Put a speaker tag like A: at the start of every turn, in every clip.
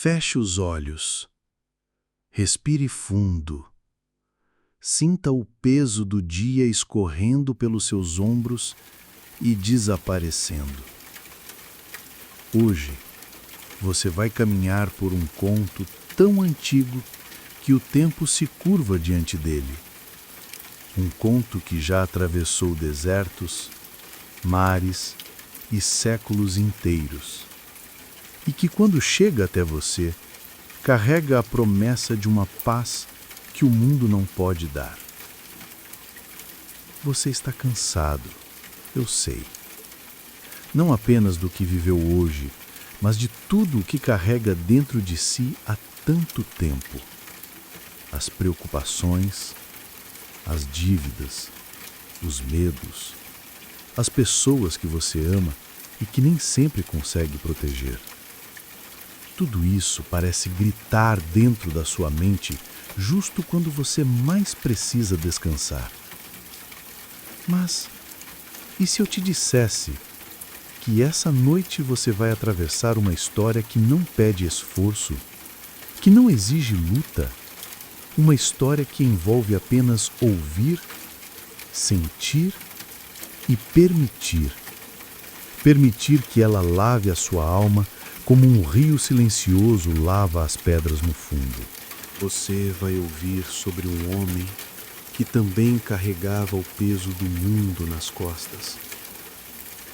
A: Feche os olhos. Respire fundo. Sinta o peso do dia escorrendo pelos seus ombros e desaparecendo. Hoje, você vai caminhar por um conto tão antigo que o tempo se curva diante dele. Um conto que já atravessou desertos, mares e séculos inteiros. E que, quando chega até você, carrega a promessa de uma paz que o mundo não pode dar. Você está cansado, eu sei. Não apenas do que viveu hoje, mas de tudo o que carrega dentro de si há tanto tempo. As preocupações, as dívidas, os medos, as pessoas que você ama e que nem sempre consegue proteger. Tudo isso parece gritar dentro da sua mente justo quando você mais precisa descansar. Mas, e se eu te dissesse que essa noite você vai atravessar uma história que não pede esforço, que não exige luta, uma história que envolve apenas ouvir, sentir e permitir. Permitir que ela lave a sua alma como um rio silencioso lava as pedras no fundo. Você vai ouvir sobre um homem que também carregava o peso do mundo nas costas.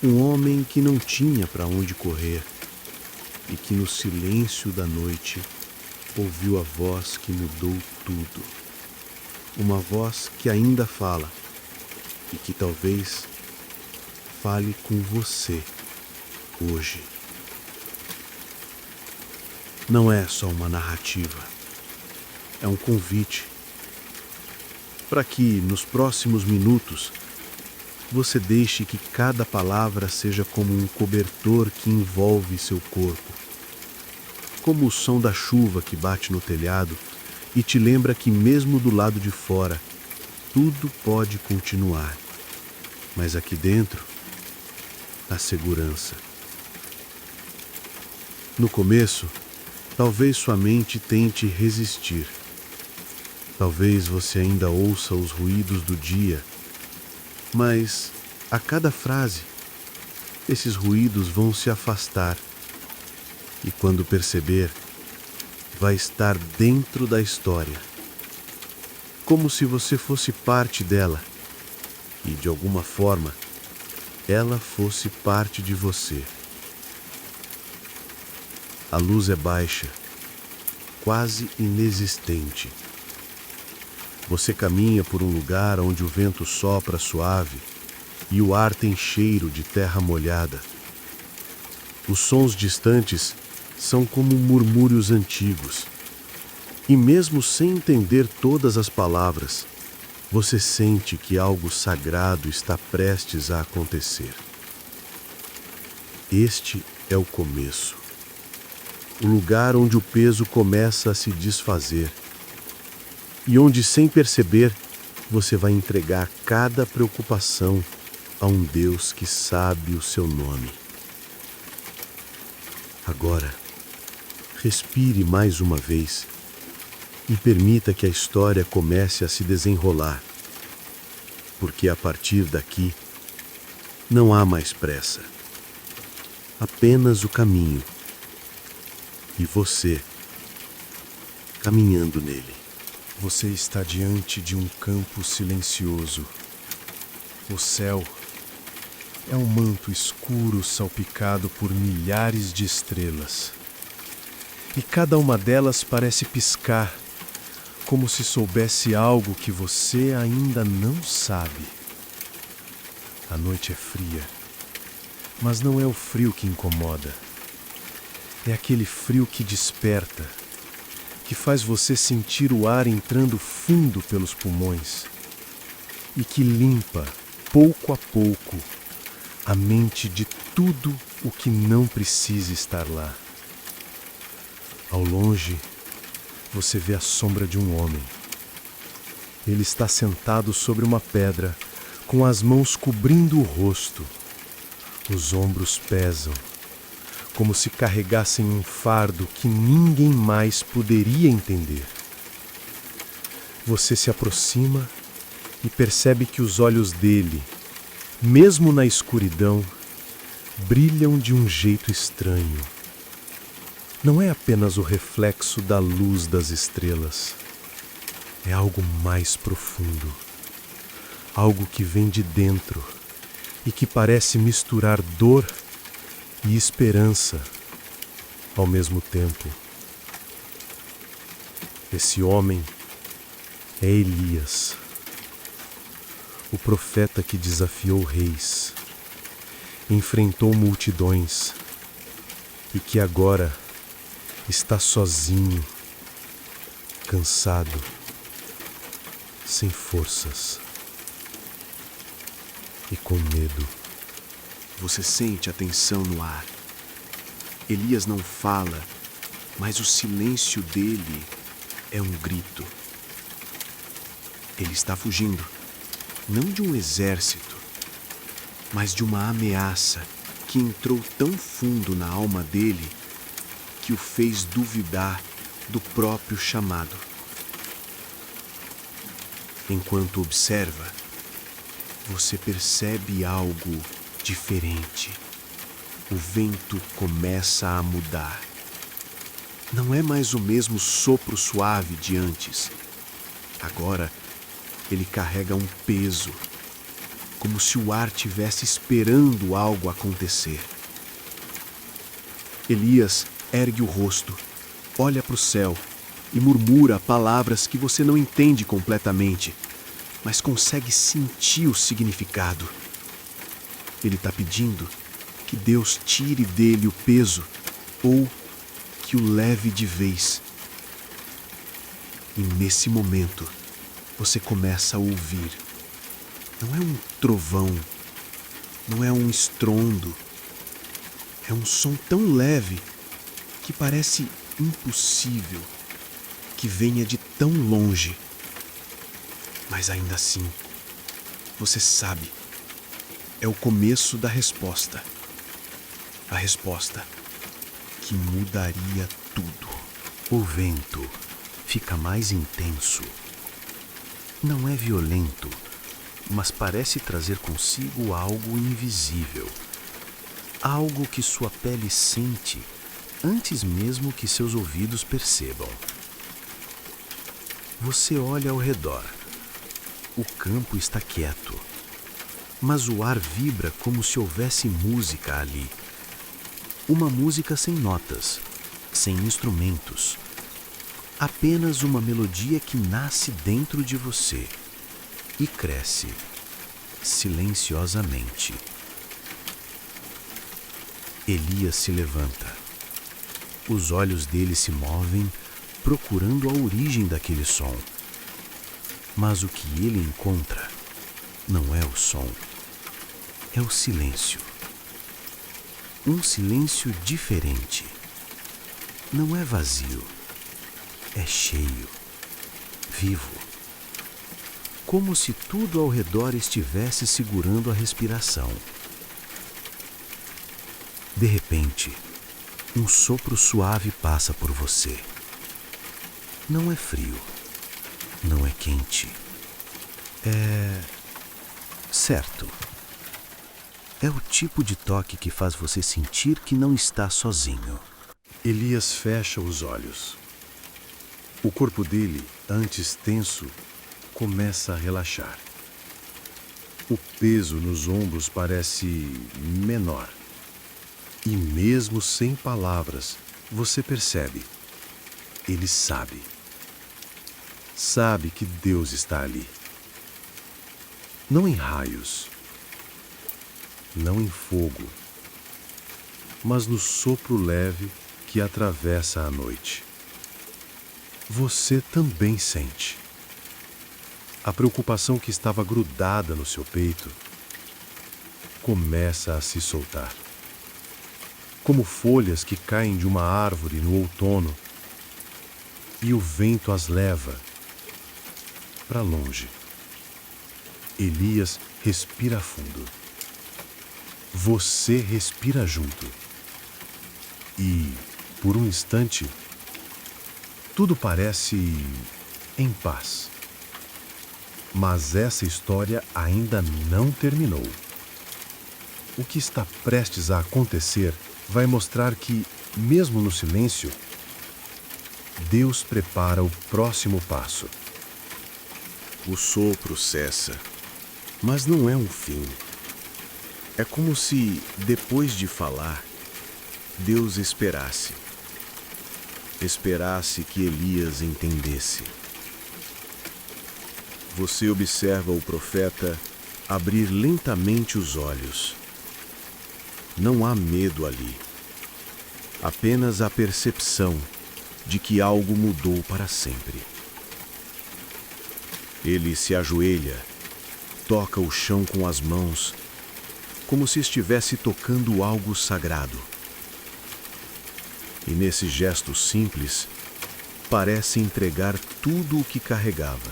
A: Um homem que não tinha para onde correr e que no silêncio da noite ouviu a voz que mudou tudo. Uma voz que ainda fala e que talvez fale com você hoje. Não é só uma narrativa, é um convite para que, nos próximos minutos, você deixe que cada palavra seja como um cobertor que envolve seu corpo, como o som da chuva que bate no telhado e te lembra que mesmo do lado de fora, tudo pode continuar, mas aqui dentro, a segurança. No começo, talvez sua mente tente resistir. Talvez você ainda ouça os ruídos do dia, mas a cada frase, esses ruídos vão se afastar e, quando perceber, vai estar dentro da história, como se você fosse parte dela e, de alguma forma, ela fosse parte de você. A luz é baixa, quase inexistente. Você caminha por um lugar onde o vento sopra suave e o ar tem cheiro de terra molhada. Os sons distantes são como murmúrios antigos. E mesmo sem entender todas as palavras, você sente que algo sagrado está prestes a acontecer. Este é o começo. O lugar onde o peso começa a se desfazer e onde, sem perceber, você vai entregar cada preocupação a um Deus que sabe o seu nome. Agora, respire mais uma vez e permita que a história comece a se desenrolar, porque a partir daqui não há mais pressa, apenas o caminho. E você, caminhando nele. Você está diante de um campo silencioso. O céu é um manto escuro salpicado por milhares de estrelas. E cada uma delas parece piscar, como se soubesse algo que você ainda não sabe. A noite é fria, mas não é o frio que incomoda. É aquele frio que desperta, que faz você sentir o ar entrando fundo pelos pulmões e que limpa, pouco a pouco, a mente de tudo o que não precisa estar lá. Ao longe, você vê a sombra de um homem. Ele está sentado sobre uma pedra, com as mãos cobrindo o rosto. Os ombros pesam, como se carregassem um fardo que ninguém mais poderia entender. Você se aproxima e percebe que os olhos dele, mesmo na escuridão, brilham de um jeito estranho. Não é apenas o reflexo da luz das estrelas. É algo mais profundo. Algo que vem de dentro e que parece misturar dor e esperança ao mesmo tempo. Esse homem é Elias, o profeta que desafiou reis, enfrentou multidões e que agora está sozinho, cansado, sem forças e com medo.
B: Você sente a tensão no ar. Elias não fala, mas o silêncio dele é um grito. Ele está fugindo, não de um exército, mas de uma ameaça que entrou tão fundo na alma dele que o fez duvidar do próprio chamado. Enquanto observa, você percebe algo diferente. O vento começa a mudar. Não é mais o mesmo sopro suave de antes. Agora, ele carrega um peso, como se o ar tivesse esperando algo acontecer. Elias ergue o rosto, olha para o céu e murmura palavras que você não entende completamente, mas consegue sentir o significado. Ele está pedindo que Deus tire dele o peso ou que o leve de vez. E nesse momento, você começa a ouvir. Não é um trovão, não é um estrondo. É um som tão leve que parece impossível que venha de tão longe. Mas ainda assim, você sabe, é o começo da resposta. A resposta que mudaria tudo.
C: O vento fica mais intenso. Não é violento, mas parece trazer consigo algo invisível. Algo que sua pele sente antes mesmo que seus ouvidos percebam. Você olha ao redor. O campo está quieto, mas o ar vibra como se houvesse música ali. Uma música sem notas, sem instrumentos. Apenas uma melodia que nasce dentro de você e cresce silenciosamente. Elias se levanta. Os olhos dele se movem, procurando a origem daquele som. Mas o que ele encontra não é o som, é o silêncio. Um silêncio diferente. Não é vazio, é cheio, vivo. Como se tudo ao redor estivesse segurando a respiração. De repente, um sopro suave passa por você. Não é frio, não é quente. É certo. É o tipo de toque que faz você sentir que não está sozinho.
A: Elias fecha os olhos. O corpo dele, antes tenso, começa a relaxar. O peso nos ombros parece menor. E mesmo sem palavras, você percebe. Ele sabe. Sabe que Deus está ali. Não em raios, não em fogo, mas no sopro leve que atravessa a noite. Você também sente. A preocupação que estava grudada no seu peito começa a se soltar. Como folhas que caem de uma árvore no outono e o vento as leva para longe. Elias respira fundo. Você respira junto. E, por um instante, tudo parece em paz. Mas essa história ainda não terminou. O que está prestes a acontecer vai mostrar que, mesmo no silêncio, Deus prepara o próximo passo.
C: O sopro cessa, mas não é um fim. É como se, depois de falar, Deus esperasse que Elias entendesse. Você observa o profeta abrir lentamente os olhos. Não há medo ali, apenas a percepção de que algo mudou para sempre. Ele se ajoelha, toca o chão com as mãos, como se estivesse tocando algo sagrado. E nesse gesto simples, parece entregar tudo o que carregava.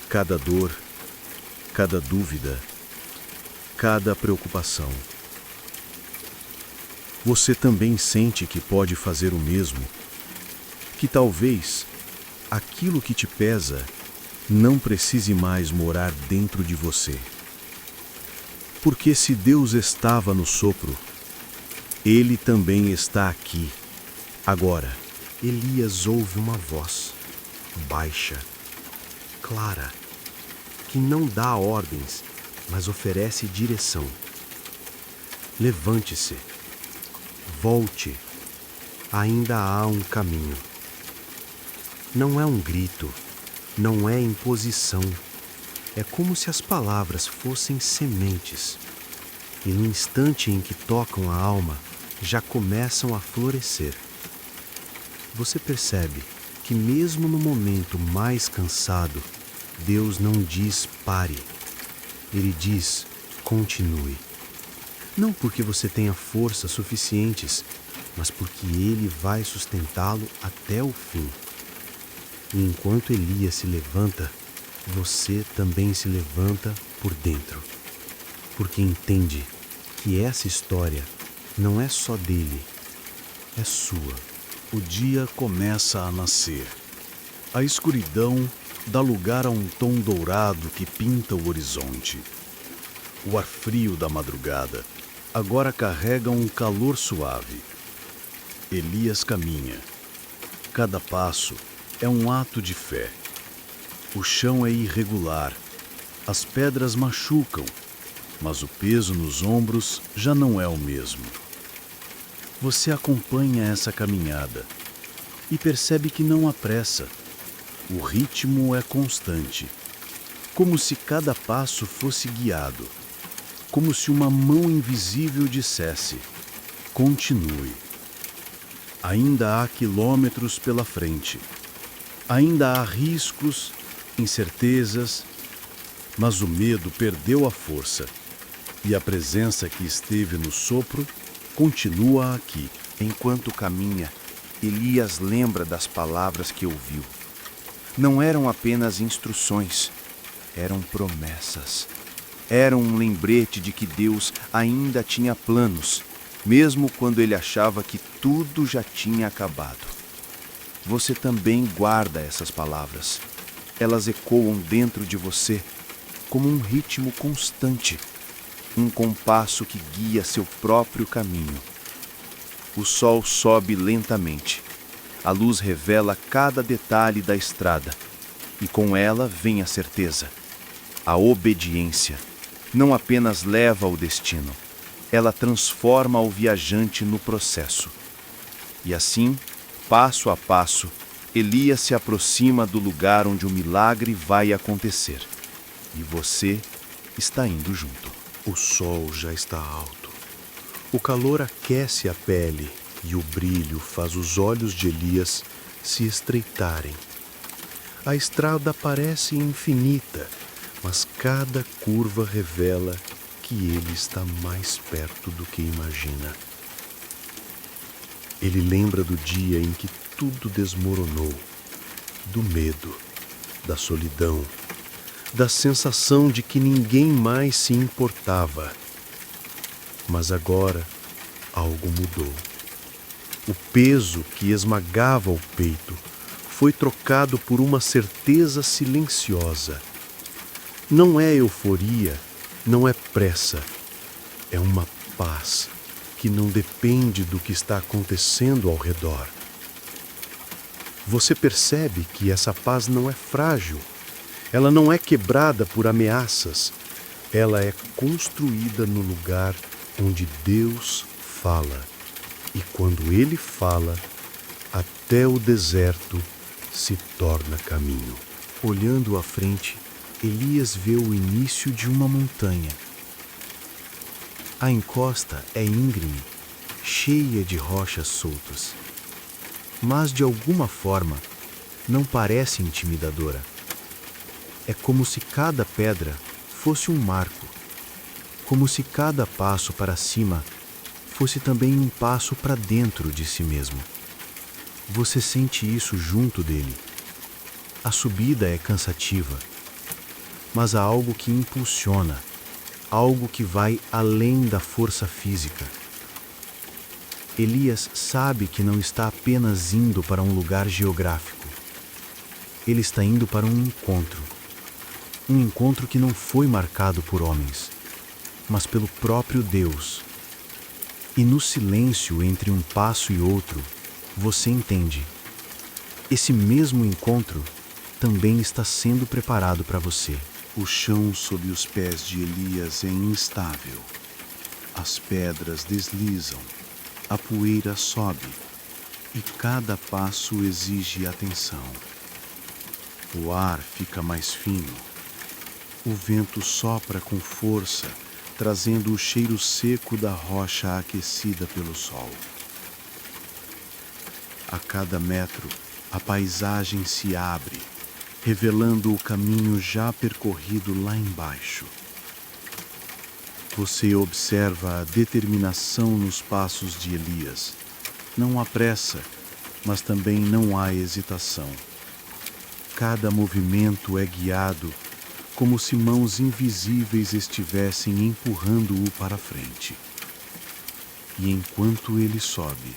C: Cada dor, cada dúvida, cada preocupação. Você também sente que pode fazer o mesmo, que talvez aquilo que te pesa não precise mais morar dentro de você. Porque se Deus estava no sopro, Ele também está aqui, agora.
B: Elias ouve uma voz, baixa, clara, que não dá ordens, mas oferece direção. Levante-se, volte, ainda há um caminho. Não é um grito, não é imposição. É como se as palavras fossem sementes, e no instante em que tocam a alma, já começam a florescer. Você percebe que mesmo no momento mais cansado, Deus não diz pare. Ele diz continue. Não porque você tenha forças suficientes, mas porque Ele vai sustentá-lo até o fim. E enquanto Elias se levanta, você também se levanta por dentro. Porque entende que essa história não é só dele, é sua.
A: O dia começa a nascer. A escuridão dá lugar a um tom dourado que pinta o horizonte. O ar frio da madrugada agora carrega um calor suave. Elias caminha. Cada passo é um ato de fé. O chão é irregular, as pedras machucam, mas o peso nos ombros já não é o mesmo. Você acompanha essa caminhada e percebe que não há pressa. O ritmo é constante, como se cada passo fosse guiado, como se uma mão invisível dissesse: continue. Ainda há quilômetros pela frente, ainda há riscos, incertezas, mas o medo perdeu a força e a presença que esteve no sopro continua aqui.
D: Enquanto caminha, Elias lembra das palavras que ouviu. Não eram apenas instruções, eram promessas. Era um lembrete de que Deus ainda tinha planos, mesmo quando ele achava que tudo já tinha acabado. Você também guarda essas palavras. Elas ecoam dentro de você como um ritmo constante, um compasso que guia seu próprio caminho. O sol sobe lentamente. A luz revela cada detalhe da estrada, e com ela vem a certeza. A obediência não apenas leva ao destino, ela transforma o viajante no processo. E assim, passo a passo, Elias se aproxima do lugar onde o milagre vai acontecer. E você está indo junto.
B: O sol já está alto. O calor aquece a pele e o brilho faz os olhos de Elias se estreitarem. A estrada parece infinita, mas cada curva revela que ele está mais perto do que imagina. Ele lembra do dia em que tudo desmoronou, do medo, da solidão, da sensação de que ninguém mais se importava. Mas agora algo mudou.
A: O peso que esmagava o peito foi trocado por uma certeza silenciosa. Não é euforia, não é pressa. É uma paz que não depende do que está acontecendo ao redor. Você percebe que essa paz não é frágil. Ela não é quebrada por ameaças. Ela é construída no lugar onde Deus fala. E quando Ele fala, até o deserto se torna caminho. Olhando à frente, Elias vê o início de uma montanha. A encosta é íngreme, cheia de rochas soltas. Mas, de alguma forma, não parece intimidadora. É como se cada pedra fosse um marco, como se cada passo para cima fosse também um passo para dentro de si mesmo. Você sente isso junto dele. A subida é cansativa, mas há algo que impulsiona, algo que vai além da força física. Elias sabe que não está apenas indo para um lugar geográfico. Ele está indo para um encontro que não foi marcado por homens, mas pelo próprio Deus. E no silêncio entre um passo e outro, você entende. Esse mesmo encontro também está sendo preparado para você.
D: O chão sob os pés de Elias é instável. As pedras deslizam, a poeira sobe, e cada passo exige atenção. O ar fica mais fino. O vento sopra com força, trazendo o cheiro seco da rocha aquecida pelo sol. A cada metro, a paisagem se abre, revelando o caminho já percorrido lá embaixo. Você observa a determinação nos passos de Elias. Não há pressa, mas também não há hesitação. Cada movimento é guiado como se mãos invisíveis estivessem empurrando-o para frente. E enquanto ele sobe,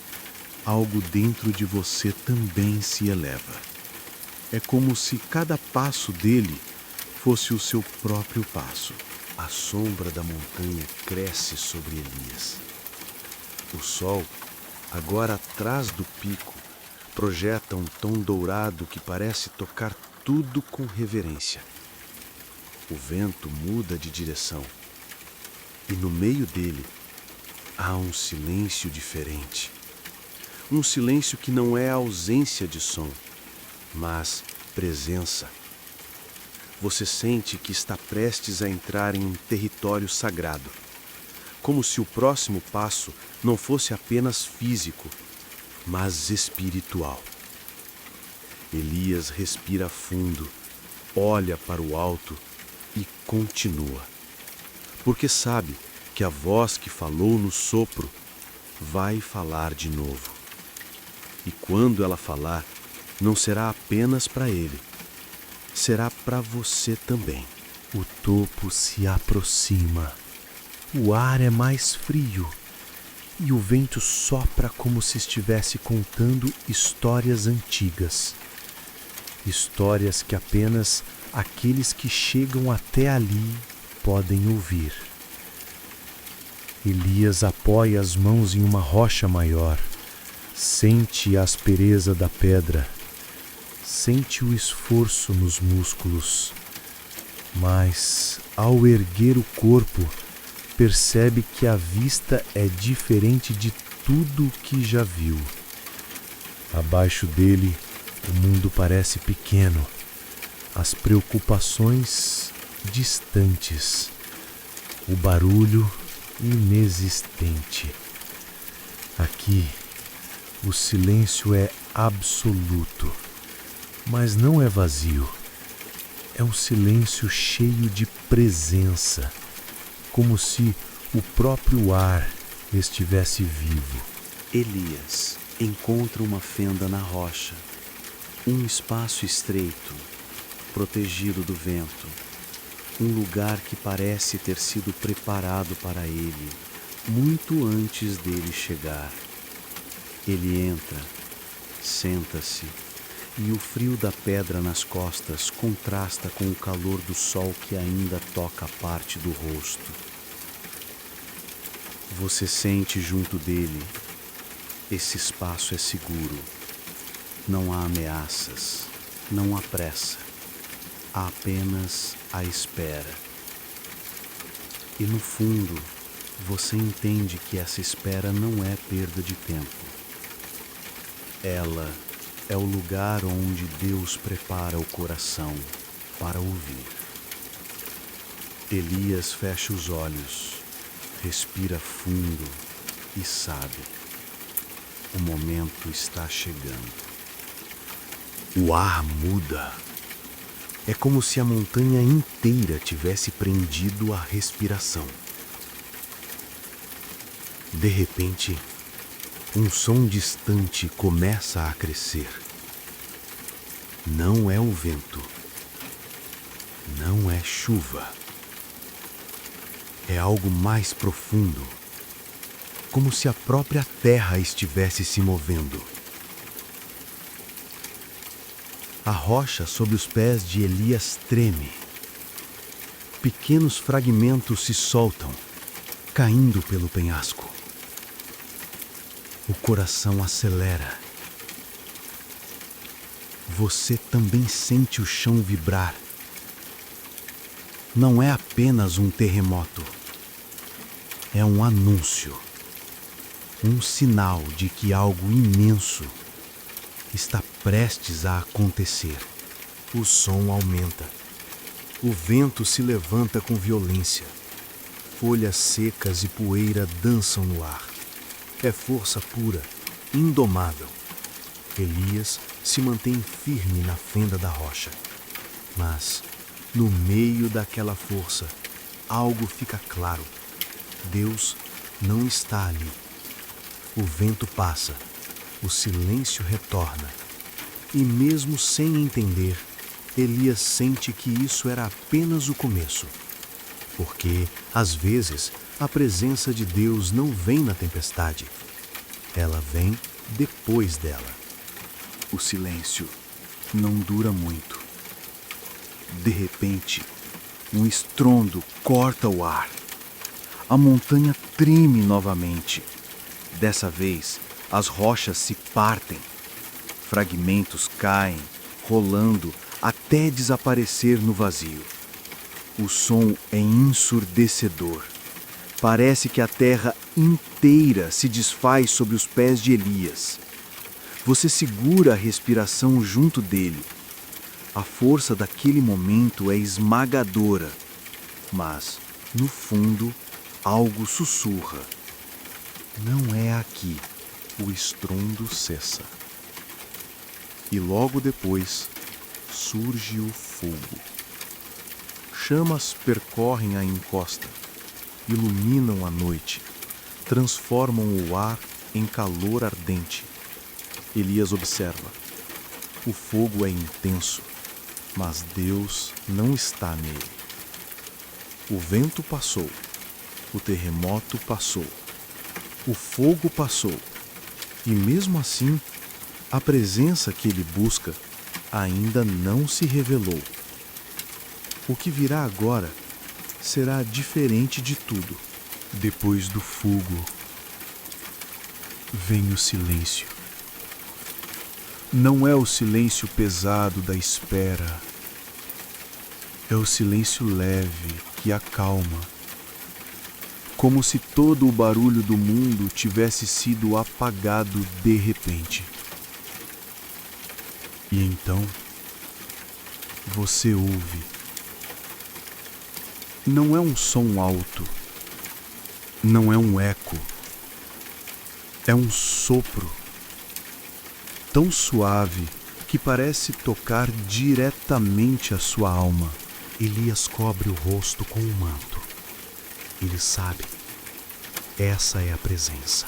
D: algo dentro de você também se eleva. É como se cada passo dele fosse o seu próprio passo. A sombra da montanha cresce sobre Elias. O sol, agora atrás do pico, projeta um tom dourado que parece tocar tudo com reverência. O vento muda de direção e no meio dele há um silêncio diferente. Um silêncio que não é ausência de som, mas presença. Você sente que está prestes a entrar em um território sagrado, como se o próximo passo não fosse apenas físico, mas espiritual. Elias respira fundo, olha para o alto e continua, porque sabe que a voz que falou no sopro vai falar de novo. E quando ela falar, não será apenas para ele, será para você também. O topo se aproxima, o ar é mais frio e o vento sopra como se estivesse contando histórias antigas. Histórias que apenas aqueles que chegam até ali podem ouvir. Elias apoia as mãos em uma rocha maior, sente a aspereza da pedra, sente o esforço nos músculos, mas, ao erguer o corpo, percebe que a vista é diferente de tudo o que já viu. Abaixo dele, o mundo parece pequeno, as preocupações distantes, o barulho inexistente. Aqui, o silêncio é absoluto, mas não é vazio. É um silêncio cheio de presença, como se o próprio ar estivesse vivo. Elias encontra uma fenda na rocha, um espaço estreito, protegido do vento, um lugar que parece ter sido preparado para ele muito antes dele chegar.
C: Ele entra, senta-se, e o frio da pedra nas costas contrasta com o calor do sol que ainda toca a parte do rosto. Você sente junto dele: esse espaço é seguro. Não há ameaças, não há pressa. Há apenas a espera. E no fundo, você entende que essa espera não é perda de tempo. Ela é o lugar onde Deus prepara o coração para ouvir. Elias fecha os olhos, respira fundo e sabe: o momento está chegando. O ar muda. É como se a montanha inteira tivesse prendido a respiração. De repente, um som distante começa a crescer. Não é o vento. Não é chuva. É algo mais profundo, como se a própria terra estivesse se movendo. A rocha sob os pés de Elias treme. Pequenos fragmentos se soltam, caindo pelo penhasco. O coração acelera. Você também sente o chão vibrar. Não é apenas um terremoto. É um anúncio. Um sinal de que algo imenso está prestes a acontecer. O som aumenta. O vento se levanta com violência. Folhas secas e poeira dançam no ar. É força pura, indomável. Elias se mantém firme na fenda da rocha. Mas, no meio daquela força, algo fica claro. Deus não está ali. O vento passa. O silêncio retorna. E mesmo sem entender, Elias sente que isso era apenas o começo. Porque, às vezes, a presença de Deus não vem na tempestade. Ela vem depois dela. O silêncio não dura muito. De repente, um estrondo corta o ar. A montanha treme novamente. Dessa vez, as rochas se partem. Fragmentos caem, rolando até desaparecer no vazio. O som é ensurdecedor. Parece que a terra inteira se desfaz sob os pés de Elias. Você segura a respiração junto dele. A força daquele momento é esmagadora. Mas, no fundo, algo sussurra. Não é aqui. O estrondo cessa. E logo depois, surge o fogo. Chamas percorrem a encosta, iluminam a noite, transformam o ar em calor ardente. Elias observa. O fogo é intenso, mas Deus não está nele. O vento passou, o terremoto passou, o fogo passou, e mesmo assim, a presença que ele busca ainda não se revelou. O que virá agora será diferente de tudo. Depois do fogo, vem o silêncio. Não é o silêncio pesado da espera. É o silêncio leve que acalma. Como se todo o barulho do mundo tivesse sido apagado de repente. E então, você ouve. Não é um som alto. Não é um eco. É um sopro. Tão suave que parece tocar diretamente a sua alma. Elias cobre o rosto com um manto. Ele sabe. Essa é a presença.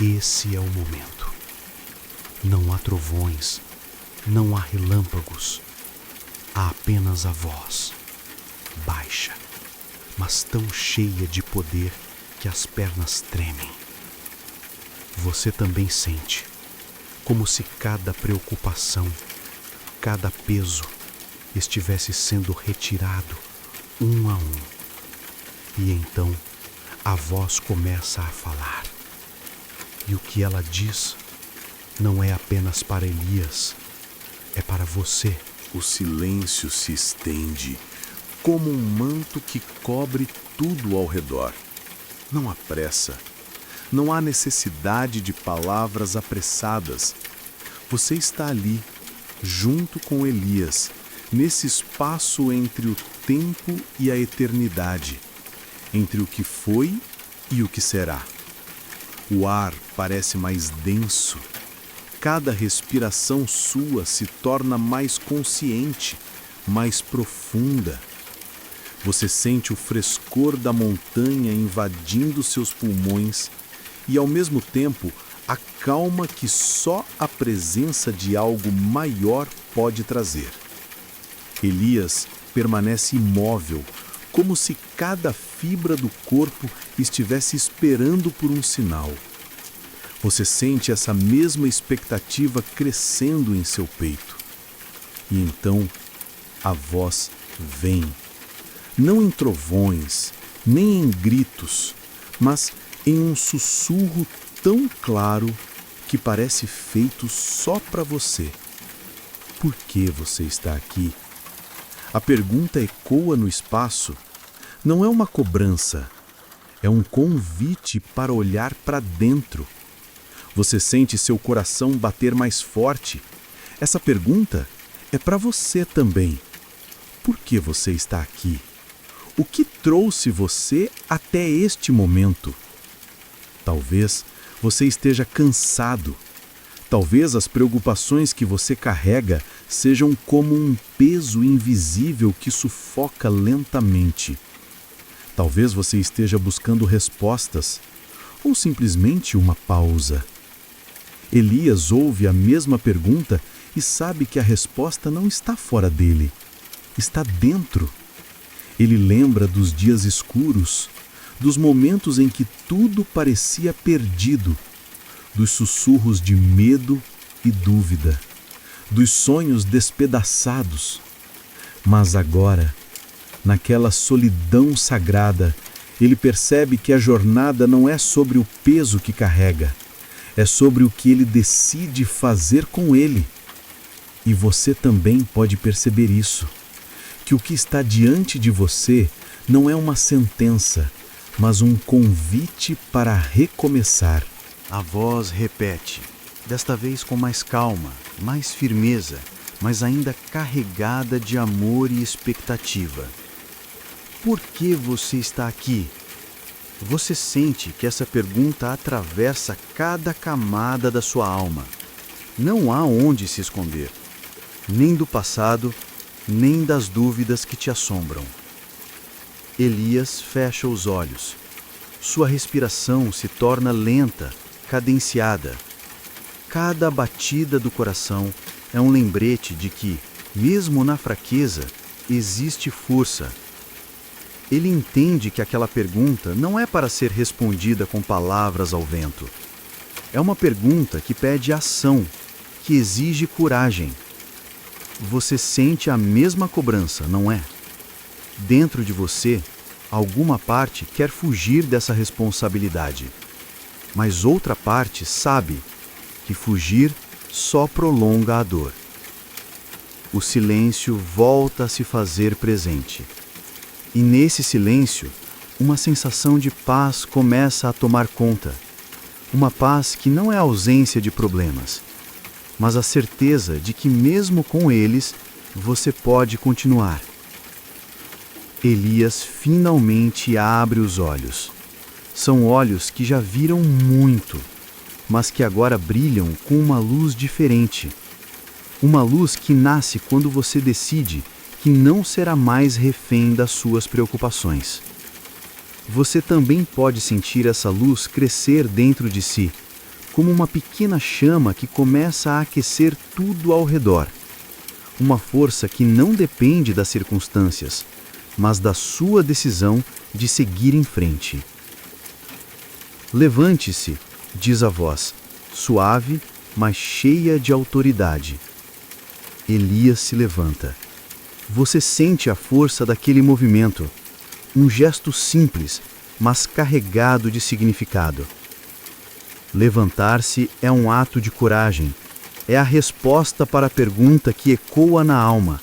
C: Esse é o momento. Não há trovões. Não há relâmpagos, há apenas a voz, baixa, mas tão cheia de poder que as pernas tremem. Você também sente, como se cada preocupação, cada peso estivesse sendo retirado um a um. E então a voz começa a falar. E o que ela diz não é apenas para Elias, é para você.
A: O silêncio se estende como um manto que cobre tudo ao redor. Não há pressa. Não há necessidade de palavras apressadas. Você está ali, junto com Elias, nesse espaço entre o tempo e a eternidade, entre o que foi e o que será. O ar parece mais denso. Cada respiração sua se torna mais consciente, mais profunda. Você sente o frescor da montanha invadindo seus pulmões e, ao mesmo tempo, a calma que só a presença de algo maior pode trazer. Elias permanece imóvel, como se cada fibra do corpo estivesse esperando por um sinal. Você sente essa mesma expectativa crescendo em seu peito. E então a voz vem. Não em trovões, nem em gritos, mas em um sussurro tão claro que parece feito só para você. Por que você está aqui? A pergunta ecoa no espaço. Não é uma cobrança, é um convite para olhar para dentro. Você sente seu coração bater mais forte. Essa pergunta é para você também. Por que você está aqui? O que trouxe você até este momento? Talvez você esteja cansado. Talvez as preocupações que você carrega sejam como um peso invisível que sufoca lentamente. Talvez você esteja buscando respostas ou simplesmente uma pausa. Elias ouve a mesma pergunta e sabe que a resposta não está fora dele, está dentro. Ele lembra dos dias escuros, dos momentos em que tudo parecia perdido, dos sussurros de medo e dúvida, dos sonhos despedaçados. Mas agora, naquela solidão sagrada, ele percebe que a jornada não é sobre o peso que carrega, é sobre o que ele decide fazer com ele. E você também pode perceber isso, que o que está diante de você não é uma sentença, mas um convite para recomeçar.
D: A voz repete, desta vez com mais calma, mais firmeza, mas ainda carregada de amor e expectativa. Por que você está aqui? Você sente que essa pergunta atravessa cada camada da sua alma. Não há onde se esconder, nem do passado, nem das dúvidas que te assombram. Elias fecha os olhos. Sua respiração se torna lenta, cadenciada. Cada batida do coração é um lembrete de que, mesmo na fraqueza, existe força. Ele entende que aquela pergunta não é para ser respondida com palavras ao vento. É uma pergunta que pede ação, que exige coragem. Você sente a mesma cobrança, não é? Dentro de você, alguma parte quer fugir dessa responsabilidade. Mas outra parte sabe que fugir só prolonga a dor. O silêncio volta a se fazer presente. E nesse silêncio, uma sensação de paz começa a tomar conta. Uma paz que não é a ausência de problemas, mas a certeza de que mesmo com eles, você pode continuar. Elias finalmente abre os olhos. São olhos que já viram muito, mas que agora brilham com uma luz diferente. Uma luz que nasce quando você decide que não será mais refém das suas preocupações. Você também pode sentir essa luz crescer dentro de si, como uma pequena chama que começa a aquecer tudo ao redor. Uma força que não depende das circunstâncias, mas da sua decisão de seguir em frente. Levante-se
A: diz a voz, suave, mas cheia de autoridade. Elias se levanta. Você sente a força daquele movimento. Um gesto simples, mas carregado de significado. Levantar-se é um ato de coragem. É a resposta para a pergunta que ecoa na alma.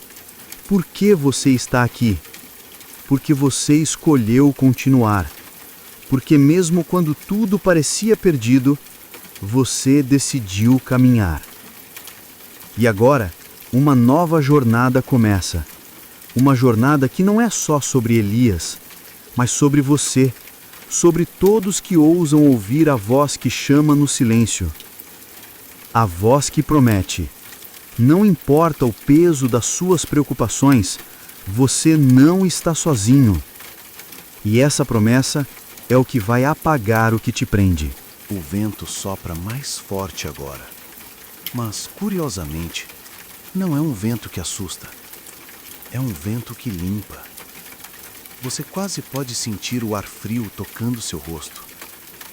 A: Por que você está aqui? Porque você escolheu continuar. Porque mesmo quando tudo parecia perdido, você decidiu caminhar. E agora, uma nova jornada começa. Uma jornada que não é só sobre Elias, mas sobre você, sobre todos que ousam ouvir a voz que chama no silêncio. A voz que promete: não importa o peso das suas preocupações, você não está sozinho. E essa promessa é o que vai apagar o que te prende.
D: O vento sopra mais forte agora. Mas, curiosamente, não é um vento que assusta. É um vento que limpa. Você quase pode sentir o ar frio tocando seu rosto,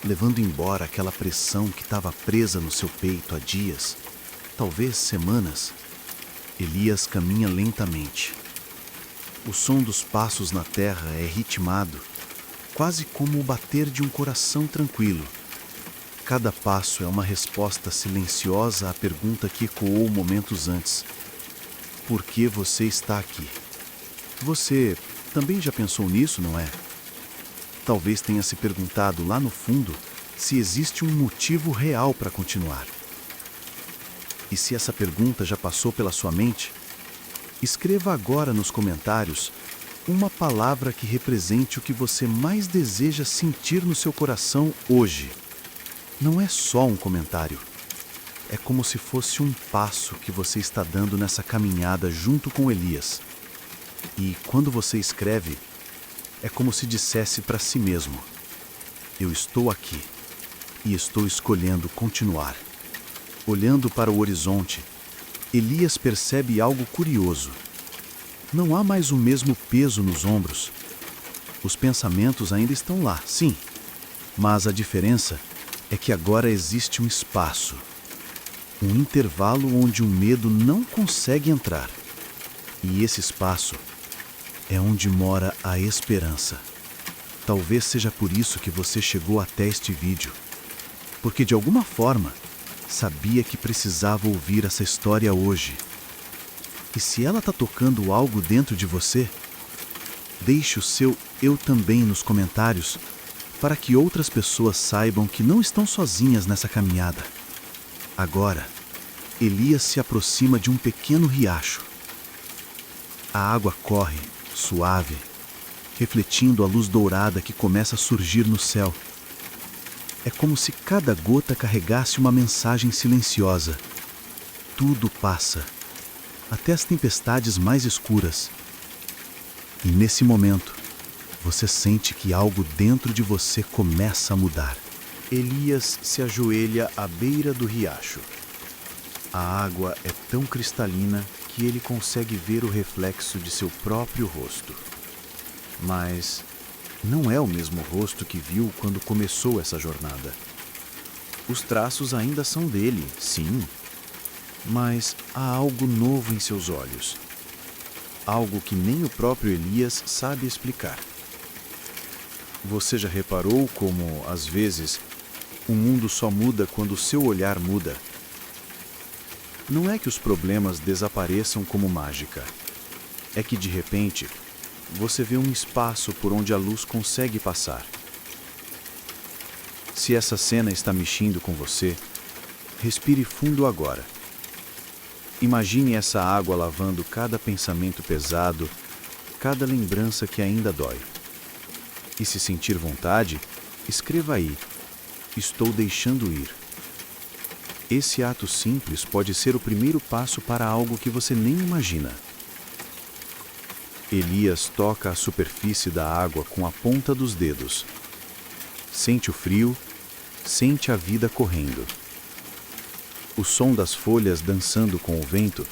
D: levando embora aquela pressão que estava presa no seu peito há dias, talvez semanas. Elias caminha lentamente. O som dos passos na terra é ritmado, quase como o bater de um coração tranquilo. Cada passo é uma resposta silenciosa à pergunta que ecoou momentos antes. Por que você está aqui? Você também já pensou nisso, não é? Talvez tenha se perguntado lá no fundo se existe um motivo real para continuar. E se essa pergunta já passou pela sua mente, escreva agora nos comentários uma palavra que represente o que você mais deseja sentir no seu coração hoje. Não é só um comentário. É como se fosse um passo que você está dando nessa caminhada junto com Elias. E quando você escreve, é como se dissesse para si mesmo: eu estou aqui e estou escolhendo continuar. Olhando para o horizonte, Elias percebe algo curioso. Não há mais o mesmo peso nos ombros. Os pensamentos ainda estão lá, sim, mas a diferença é que agora existe um espaço. Um intervalo onde o medo não consegue entrar. E esse espaço é onde mora a esperança. Talvez seja por isso que você chegou até este vídeo. Porque de alguma forma, sabia que precisava ouvir essa história hoje. E se ela está tocando algo dentro de você, deixe o seu "eu também" nos comentários para que outras pessoas saibam que não estão sozinhas nessa caminhada. Agora, Elias se aproxima de um pequeno riacho. A água corre, suave, refletindo a luz dourada que começa a surgir no céu. É como se cada gota carregasse uma mensagem silenciosa. Tudo passa, até as tempestades mais escuras. E nesse momento, você sente que algo dentro de você começa a mudar. Elias se ajoelha à beira do riacho. A água é tão cristalina que ele consegue ver o reflexo de seu próprio rosto. Mas não é o mesmo rosto que viu quando começou essa jornada. Os traços ainda são dele, sim, mas há algo novo em seus olhos. Algo que nem o próprio Elias sabe explicar. Você já reparou como, às vezes, o mundo só muda quando o seu olhar muda? Não é que os problemas desapareçam como mágica. É que, de repente, você vê um espaço por onde a luz consegue passar. Se essa cena está mexendo com você, respire fundo agora. Imagine essa água lavando cada pensamento pesado, cada lembrança que ainda dói. E se sentir vontade, escreva aí: estou deixando ir. Esse ato simples pode ser o primeiro passo para algo que você nem imagina. Elias toca a superfície da água com a ponta dos dedos. Sente o frio, sente a vida correndo. O som das folhas dançando com o vento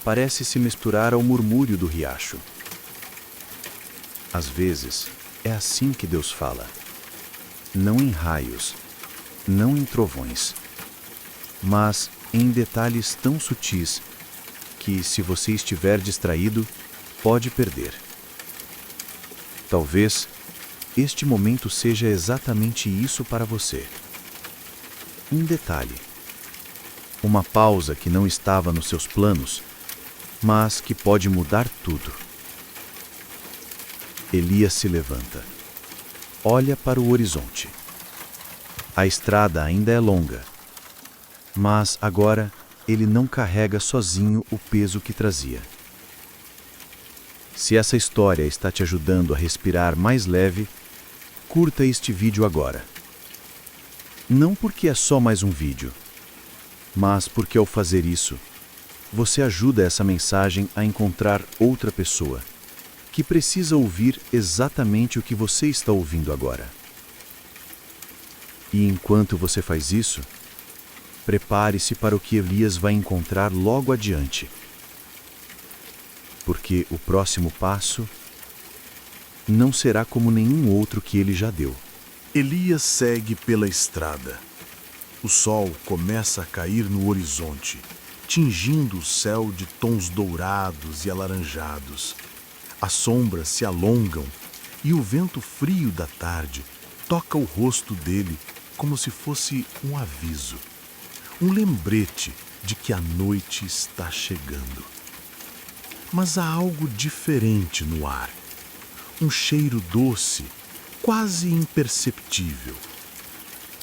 D: parece se misturar ao murmúrio do riacho. Às vezes, é assim que Deus fala. Não em raios, não em trovões, mas em detalhes tão sutis que, se você estiver distraído, pode perder. Talvez este momento seja exatamente isso para você. Um detalhe. Uma pausa que não estava nos seus planos, mas que pode mudar tudo. Elias se levanta. Olha para o horizonte. A estrada ainda é longa, mas agora ele não carrega sozinho o peso que trazia. Se essa história está te ajudando a respirar mais leve, curta este vídeo agora. Não porque é só mais um vídeo, mas porque ao fazer isso, você ajuda essa mensagem a encontrar outra pessoa que precisa ouvir exatamente o que você está ouvindo agora. E enquanto você faz isso, prepare-se para o que Elias vai encontrar logo adiante. Porque o próximo passo não será como nenhum outro que ele já deu.
A: Elias segue pela estrada. O sol começa a cair no horizonte, tingindo o céu de tons dourados e alaranjados. As sombras se alongam e o vento frio da tarde toca o rosto dele como se fosse um aviso, um lembrete de que a noite está chegando. Mas há algo diferente no ar, um cheiro doce, quase imperceptível.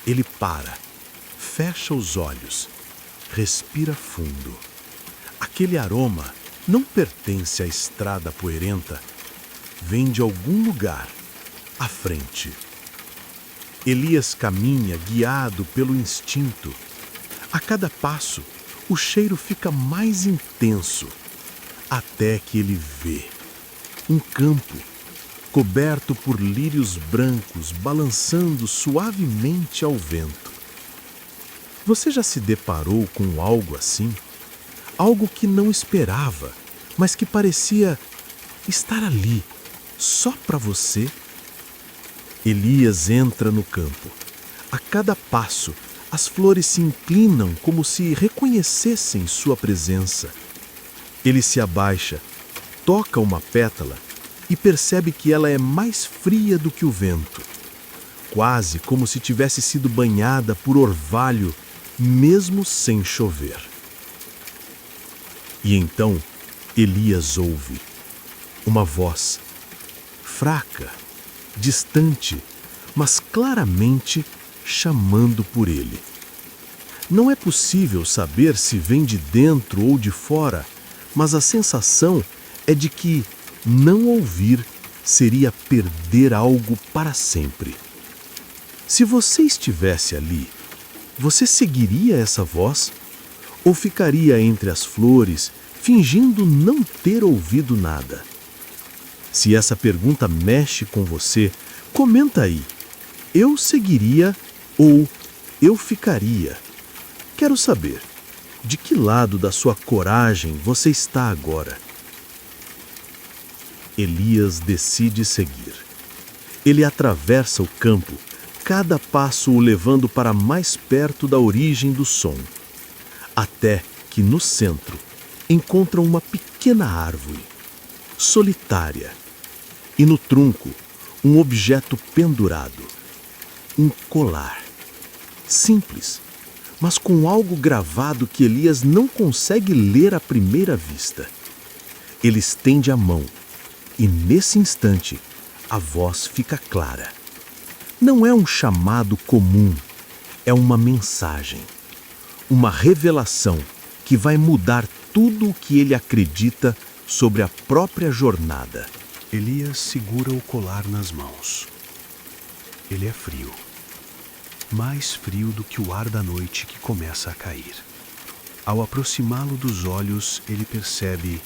A: Ele para, fecha os olhos, respira fundo. Aquele aroma não pertence à estrada poeirenta, vem de algum lugar à frente. Elias caminha guiado pelo instinto. A cada passo, o cheiro fica mais intenso, até que ele vê um campo coberto por lírios brancos balançando suavemente ao vento. Você já se deparou com algo assim? Algo que não esperava, mas que parecia estar ali, só para você? Elias entra no campo. A cada passo, as flores se inclinam como se reconhecessem sua presença. Ele se abaixa, toca uma pétala e percebe que ela é mais fria do que o vento, quase como se tivesse sido banhada por orvalho, mesmo sem chover. E então Elias ouve uma voz, fraca, distante, mas claramente chamando por ele. Não é possível saber se vem de dentro ou de fora, mas a sensação é de que não ouvir seria perder algo para sempre. Se você estivesse ali, você seguiria essa voz? Ou ficaria entre as flores, fingindo não ter ouvido nada? Se essa pergunta mexe com você, comenta aí. Eu seguiria ou eu ficaria? Quero saber, de que lado da sua coragem você está agora? Elias decide seguir. Ele atravessa o campo, cada passo o levando para mais perto da origem do som, até que no centro encontra uma pequena árvore, solitária, e no tronco um objeto pendurado, um colar, simples, mas com algo gravado que Elias não consegue ler à primeira vista. Ele estende a mão e, nesse instante, a voz fica clara. Não é um chamado comum, é uma mensagem, uma revelação que vai mudar tudo o que ele acredita sobre a própria jornada. Elias segura o colar nas mãos. Ele é frio. Mais frio do que o ar da noite que começa a cair. Ao aproximá-lo dos olhos, ele percebe,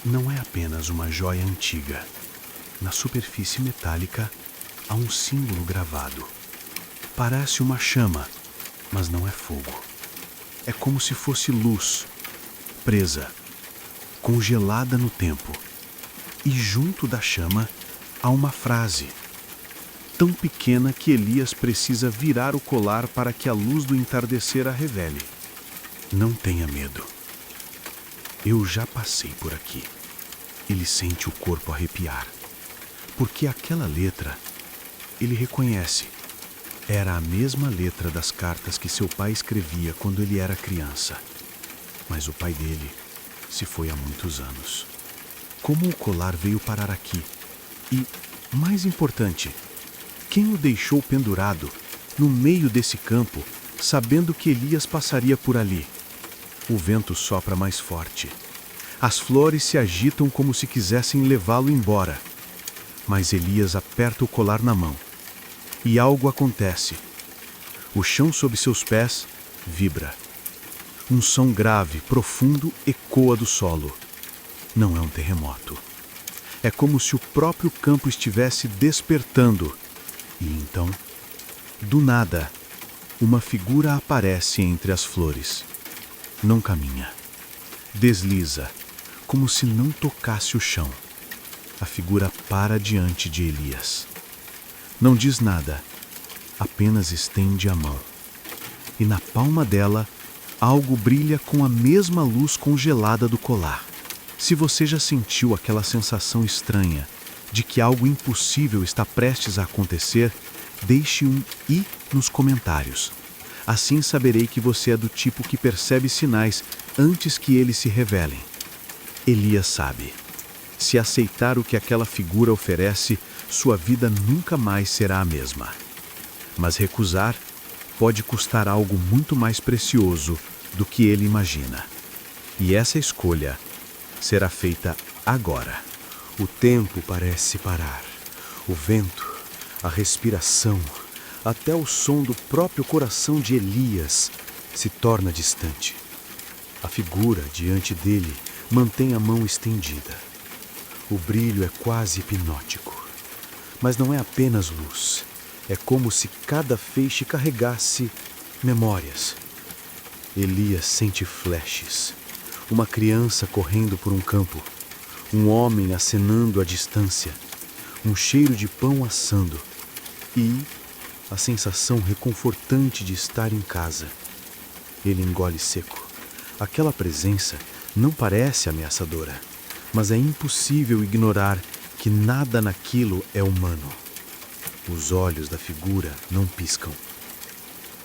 A: não é apenas uma joia antiga. Na superfície metálica, há um símbolo gravado. Parece uma chama, mas não é fogo. É como se fosse luz, presa, congelada no tempo. E junto da chama há uma frase, tão pequena que Elias precisa virar o colar para que a luz do entardecer a revele. Não tenha medo. Eu já passei por aqui. Ele sente o corpo arrepiar, porque aquela letra, ele reconhece. Era a mesma letra das cartas que seu pai escrevia quando ele era criança. Mas o pai dele se foi há muitos anos. Como o colar veio parar aqui? E, mais importante, quem o deixou pendurado no meio desse campo, sabendo que Elias passaria por ali? O vento sopra mais forte. As flores se agitam como se quisessem levá-lo embora. Mas Elias aperta o colar na mão. E algo acontece. O chão sob seus pés vibra. Um som grave, profundo, ecoa do solo. Não é um terremoto. É como se o próprio campo estivesse despertando. E então, do nada, uma figura aparece entre as flores. Não caminha. Desliza, como se não tocasse o chão. A figura para diante de Elias. Não diz nada, apenas estende a mão. E na palma dela, algo brilha com a mesma luz congelada do colar. Se você já sentiu aquela sensação estranha de que algo impossível está prestes a acontecer, deixe um "i" nos comentários. Assim saberei que você é do tipo que percebe sinais antes que eles se revelem. Elias sabe. Se aceitar o que aquela figura oferece, sua vida nunca mais será a mesma. Mas recusar pode custar algo muito mais precioso do que ele imagina. E essa escolha será feita agora.
C: O tempo parece parar. O vento, a respiração, até o som do próprio coração de Elias se torna distante. A figura diante dele mantém a mão estendida. O brilho é quase hipnótico. Mas não é apenas luz. É como se cada feixe carregasse memórias. Elias sente flashes. Uma criança correndo por um campo. Um homem acenando à distância. Um cheiro de pão assando. E a sensação reconfortante de estar em casa. Ele engole seco. Aquela presença não parece ameaçadora, mas é impossível ignorar que nada naquilo é humano. Os olhos da figura não piscam.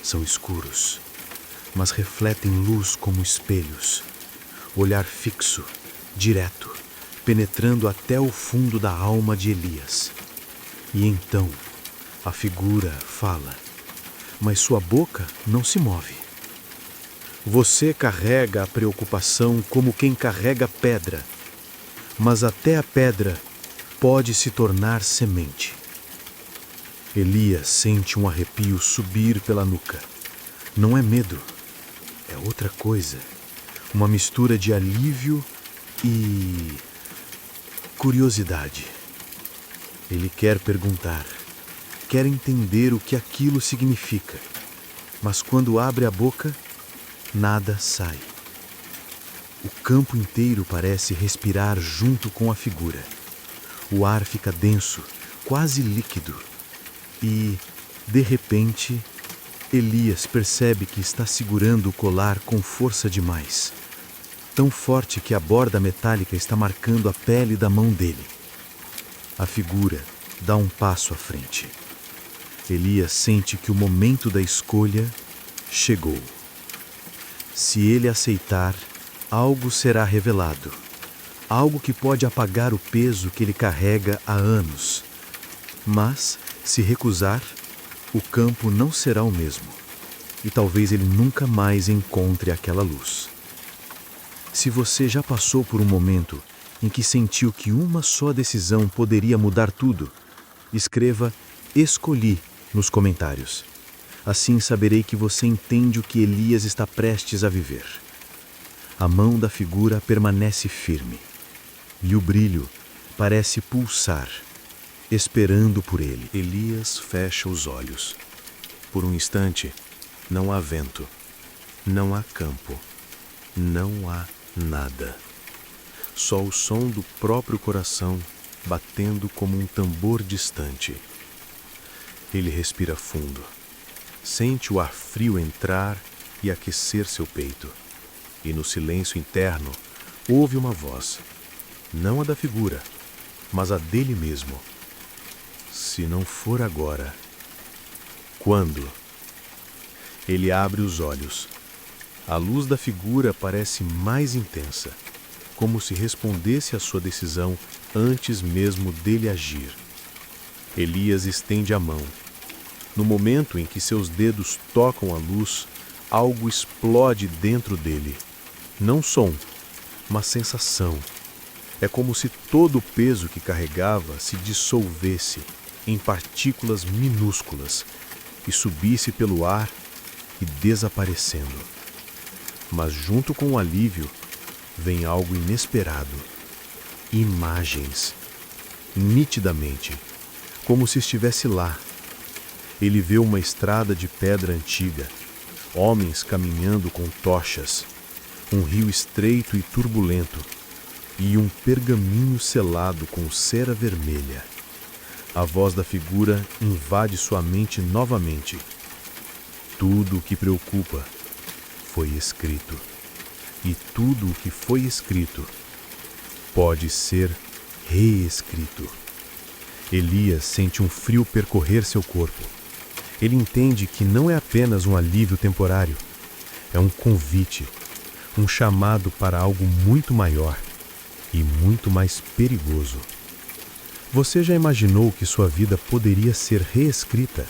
C: São escuros, mas refletem luz como espelhos. Olhar fixo, direto, penetrando até o fundo da alma de Elias. E então, a figura fala, mas sua boca não se move. Você carrega a preocupação como quem carrega pedra, mas até a pedra pode se tornar semente. Elias sente um arrepio subir pela nuca. Não é medo, é outra coisa. Uma mistura de alívio e curiosidade. Ele quer perguntar, quer entender o que aquilo significa, mas quando abre a boca, nada sai. O campo inteiro parece respirar junto com a figura. O ar fica denso, quase líquido. E, de repente, Elias percebe que está segurando o colar com força demais. Tão forte que a borda metálica está marcando a pele da mão dele. A figura dá um passo à frente. Elias sente que o momento da escolha chegou. Se ele aceitar, algo será revelado. Algo que pode apagar o peso que ele carrega há anos. Mas, se recusar, o campo não será o mesmo. E talvez ele nunca mais encontre aquela luz. Se você já passou por um momento em que sentiu que uma só decisão poderia mudar tudo, escreva "escolhi" nos comentários. Assim saberei que você entende o que Elias está prestes a viver. A mão da figura permanece firme. E o brilho parece pulsar, esperando por ele. Elias fecha os olhos. Por um instante, não há vento, não há campo, não há nada. Só o som do próprio coração batendo como um tambor distante.
A: Ele respira fundo. Sente o ar frio entrar e aquecer seu peito. E no silêncio interno, ouve uma voz. Não a da figura, mas a dele mesmo. Se não for agora, quando? Ele abre os olhos. A luz da figura parece mais intensa, como se respondesse à sua decisão antes mesmo dele agir. Elias estende a mão. No momento em que seus dedos tocam a luz, algo explode dentro dele. Não som, mas sensação. É como se todo o peso que carregava se dissolvesse em partículas minúsculas e subisse pelo ar e desaparecendo. Mas junto com o alívio vem algo inesperado. Imagens. Nitidamente, como se estivesse lá. Ele vê uma estrada de pedra antiga, homens caminhando com tochas, um rio estreito e turbulento, e um pergaminho selado com cera vermelha. A voz da figura invade sua mente novamente. Tudo o que preocupa foi escrito. E tudo o que foi escrito pode ser reescrito. Elias sente um frio percorrer seu corpo. Ele entende que não é apenas um alívio temporário. É um convite, um chamado para algo muito maior e muito mais perigoso. Você já imaginou que sua vida poderia ser reescrita?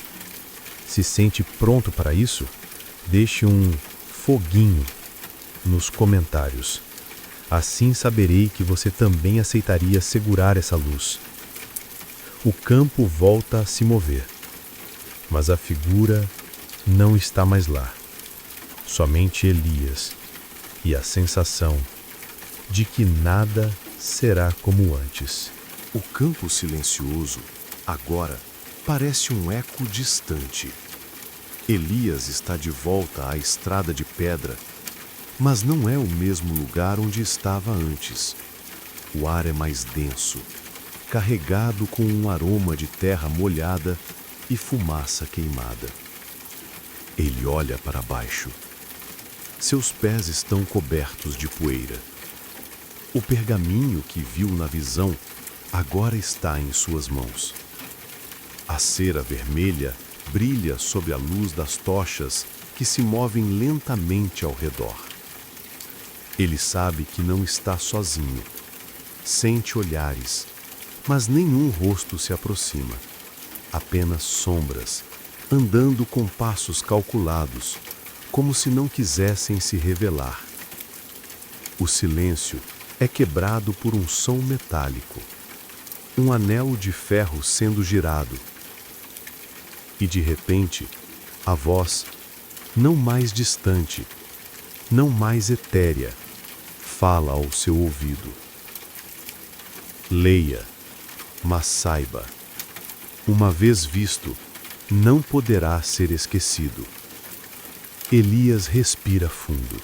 A: Se sente pronto para isso? Deixe um foguinho nos comentários. Assim saberei que você também aceitaria segurar essa luz. O campo volta a se mover, mas a figura não está mais lá. Somente Elias e a sensação de que nada será como antes.
B: O campo silencioso, agora, parece um eco distante. Elias está de volta à estrada de pedra, mas não é o mesmo lugar onde estava antes. O ar é mais denso, carregado com um aroma de terra molhada e fumaça queimada. Ele olha para baixo. Seus pés estão cobertos de poeira. O pergaminho que viu na visão agora está em suas mãos. A cera vermelha brilha sob a luz das tochas que se movem lentamente ao redor. Ele sabe que não está sozinho. Sente olhares, mas nenhum rosto se aproxima. Apenas sombras, andando com passos calculados, como se não quisessem se revelar. O silêncio é quebrado por um som metálico. Um anel de ferro sendo girado. E de repente, a voz, não mais distante, não mais etérea, fala ao seu ouvido. Leia, mas saiba, uma vez visto, não poderá ser esquecido. Elias respira fundo.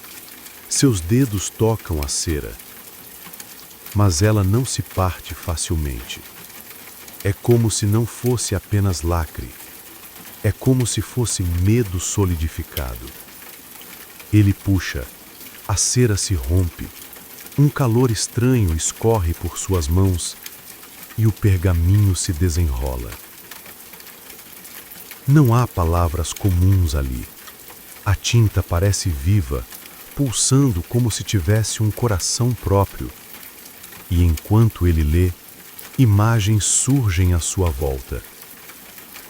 B: Seus dedos tocam a cera, mas ela não se parte facilmente. É como se não fosse apenas lacre. É como se fosse medo solidificado. Ele puxa, a cera se rompe, um calor estranho escorre por suas mãos e o pergaminho se desenrola. Não há palavras comuns ali. A tinta parece viva, pulsando como se tivesse um coração próprio. E enquanto ele lê, imagens surgem à sua volta.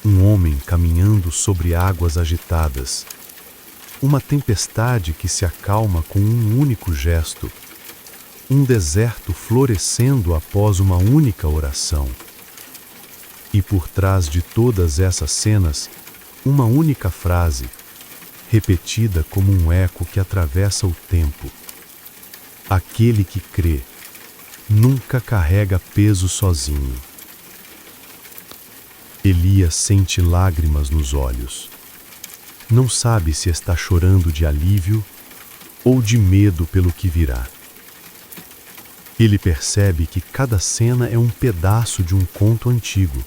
B: Um homem caminhando sobre águas agitadas. Uma tempestade que se acalma com um único gesto. Um deserto florescendo após uma única oração. E por trás de todas essas cenas, uma única frase, repetida como um eco que atravessa o tempo. Aquele que crê nunca carrega peso sozinho. Elias sente lágrimas nos olhos. Não sabe se está chorando de alívio ou de medo pelo que virá. Ele percebe que cada cena é um pedaço de um conto antigo,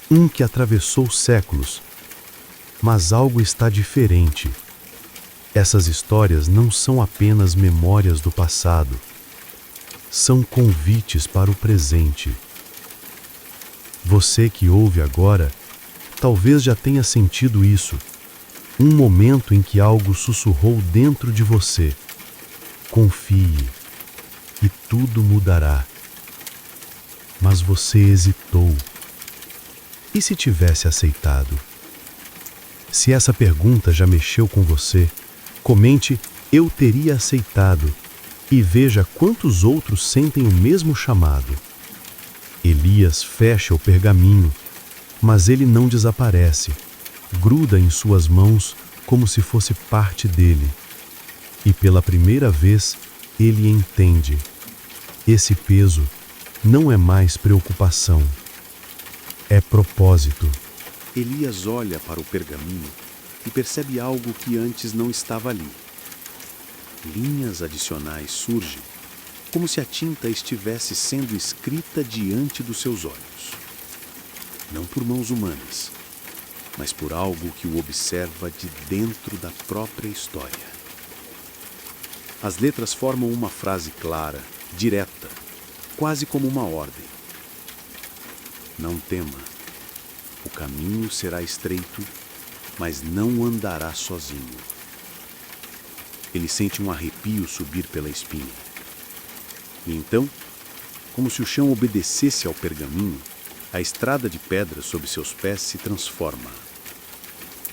C: um que atravessou séculos. Mas algo está diferente. Essas histórias não são apenas memórias do passado. São convites para o presente. Você que ouve agora, talvez já tenha sentido isso. Um momento em que algo sussurrou dentro de você. Confie, e tudo mudará. Mas você hesitou. E se tivesse aceitado? Se essa pergunta já mexeu com você, comente "Eu teria aceitado" e veja quantos outros sentem o mesmo chamado. Elias fecha o pergaminho, mas ele não desaparece. Gruda em suas mãos como se fosse parte dele. E pela primeira vez, ele entende. Esse peso não é mais preocupação. É propósito.
B: Elias olha para o pergaminho e percebe algo que antes não estava ali. Linhas adicionais surgem, como se a tinta estivesse sendo escrita diante dos seus olhos. Não por mãos humanas, mas por algo que o observa de dentro da própria história. As letras formam uma frase clara, direta, quase como uma ordem. Não tema. O caminho será estreito, mas não andará sozinho. Ele sente um arrepio subir pela espinha. E então, como se o chão obedecesse ao pergaminho, a estrada de pedra sob seus pés se transforma.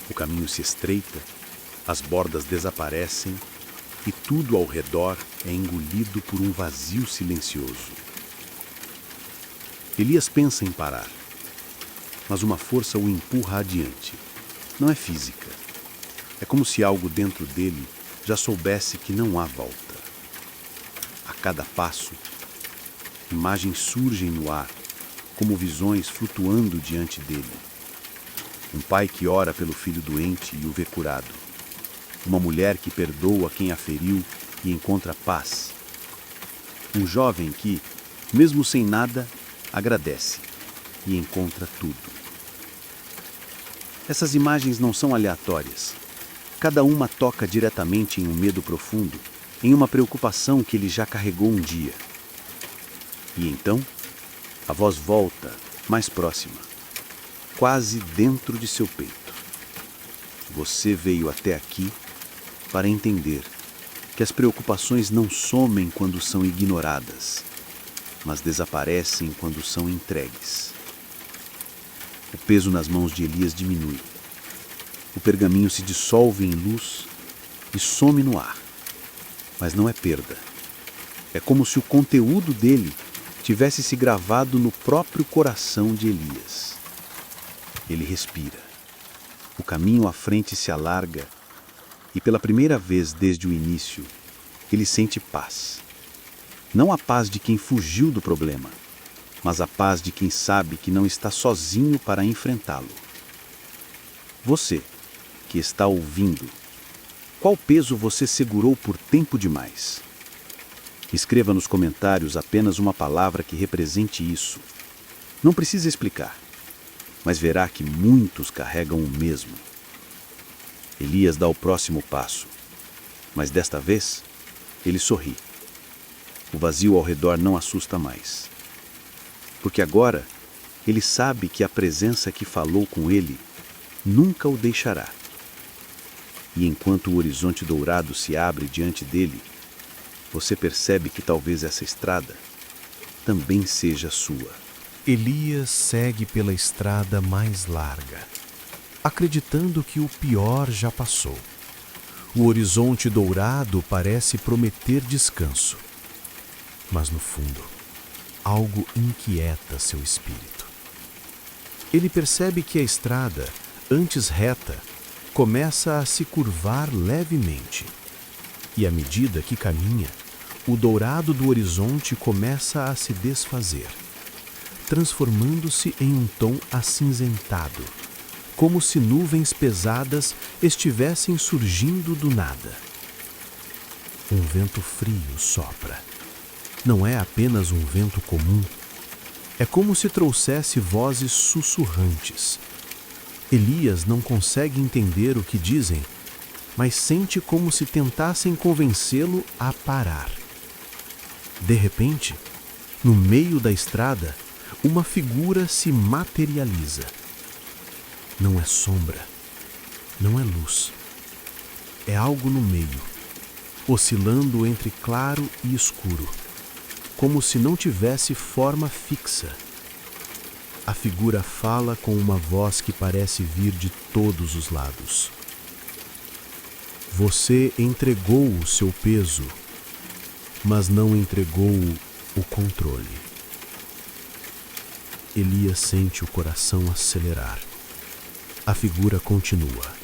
B: O caminho se estreita, as bordas desaparecem e tudo ao redor é engolido por um vazio silencioso. Elias pensa em parar, mas uma força o empurra adiante. Não é física. É como se algo dentro dele já soubesse que não há volta. A cada passo, imagens surgem no ar, como visões flutuando diante dele. Um pai que ora pelo filho doente e o vê curado. Uma mulher que perdoa quem a feriu e encontra paz. Um jovem que, mesmo sem nada, agradece e encontra tudo. Essas imagens não são aleatórias. Cada uma toca diretamente em um medo profundo, em uma preocupação que ele já carregou um dia. E então, a voz volta, mais próxima, quase dentro de seu peito. Você veio até aqui para entender que as preocupações não somem quando são ignoradas, mas desaparecem quando são entregues. O peso nas mãos de Elias diminui. O pergaminho se dissolve em luz e some no ar. Mas não é perda. É como se o conteúdo dele tivesse se gravado no próprio coração de Elias. Ele respira. O caminho à frente se alarga e pela primeira vez desde o início, ele sente paz. Não a paz de quem fugiu do problema, mas a paz de quem sabe que não está sozinho para enfrentá-lo. Você, que está ouvindo, qual peso você segurou por tempo demais? Escreva nos comentários apenas uma palavra que represente isso. Não precisa explicar, mas verá que muitos carregam o mesmo. Elias dá o próximo passo, mas desta vez ele sorri. O vazio ao redor não assusta mais, porque agora ele sabe que a presença que falou com ele nunca o deixará. E enquanto o horizonte dourado se abre diante dele, você percebe que talvez essa estrada também seja sua.
C: Elias segue pela estrada mais larga, acreditando que o pior já passou. O horizonte dourado parece prometer descanso, mas no fundo, algo inquieta seu espírito. Ele percebe que a estrada, antes reta, começa a se curvar levemente. E à medida que caminha, o dourado do horizonte começa a se desfazer, transformando-se em um tom acinzentado, como se nuvens pesadas estivessem surgindo do nada. Um vento frio sopra. Não é apenas um vento comum,
A: É como se trouxesse vozes sussurrantes. Elias não consegue entender o que dizem, mas sente como se tentassem convencê-lo a parar. De repente, no meio da estrada, uma figura se materializa. Não é sombra, não é luz. É algo no meio, oscilando entre claro e escuro, como se não tivesse forma fixa. A figura fala com uma voz que parece vir de todos os lados. Você entregou o seu peso, mas não entregou o controle. Elias sente o coração acelerar. A figura continua.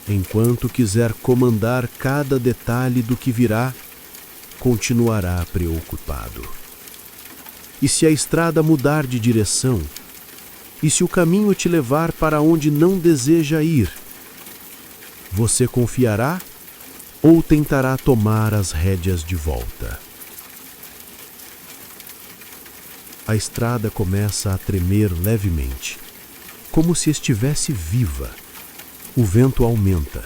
A: Enquanto quiser comandar cada detalhe do que virá, continuará preocupado. E se a estrada mudar de direção? E se o caminho te levar para onde não deseja ir? Você confiará ou tentará tomar as rédeas de volta? A estrada começa a tremer levemente, como se estivesse viva. O vento aumenta,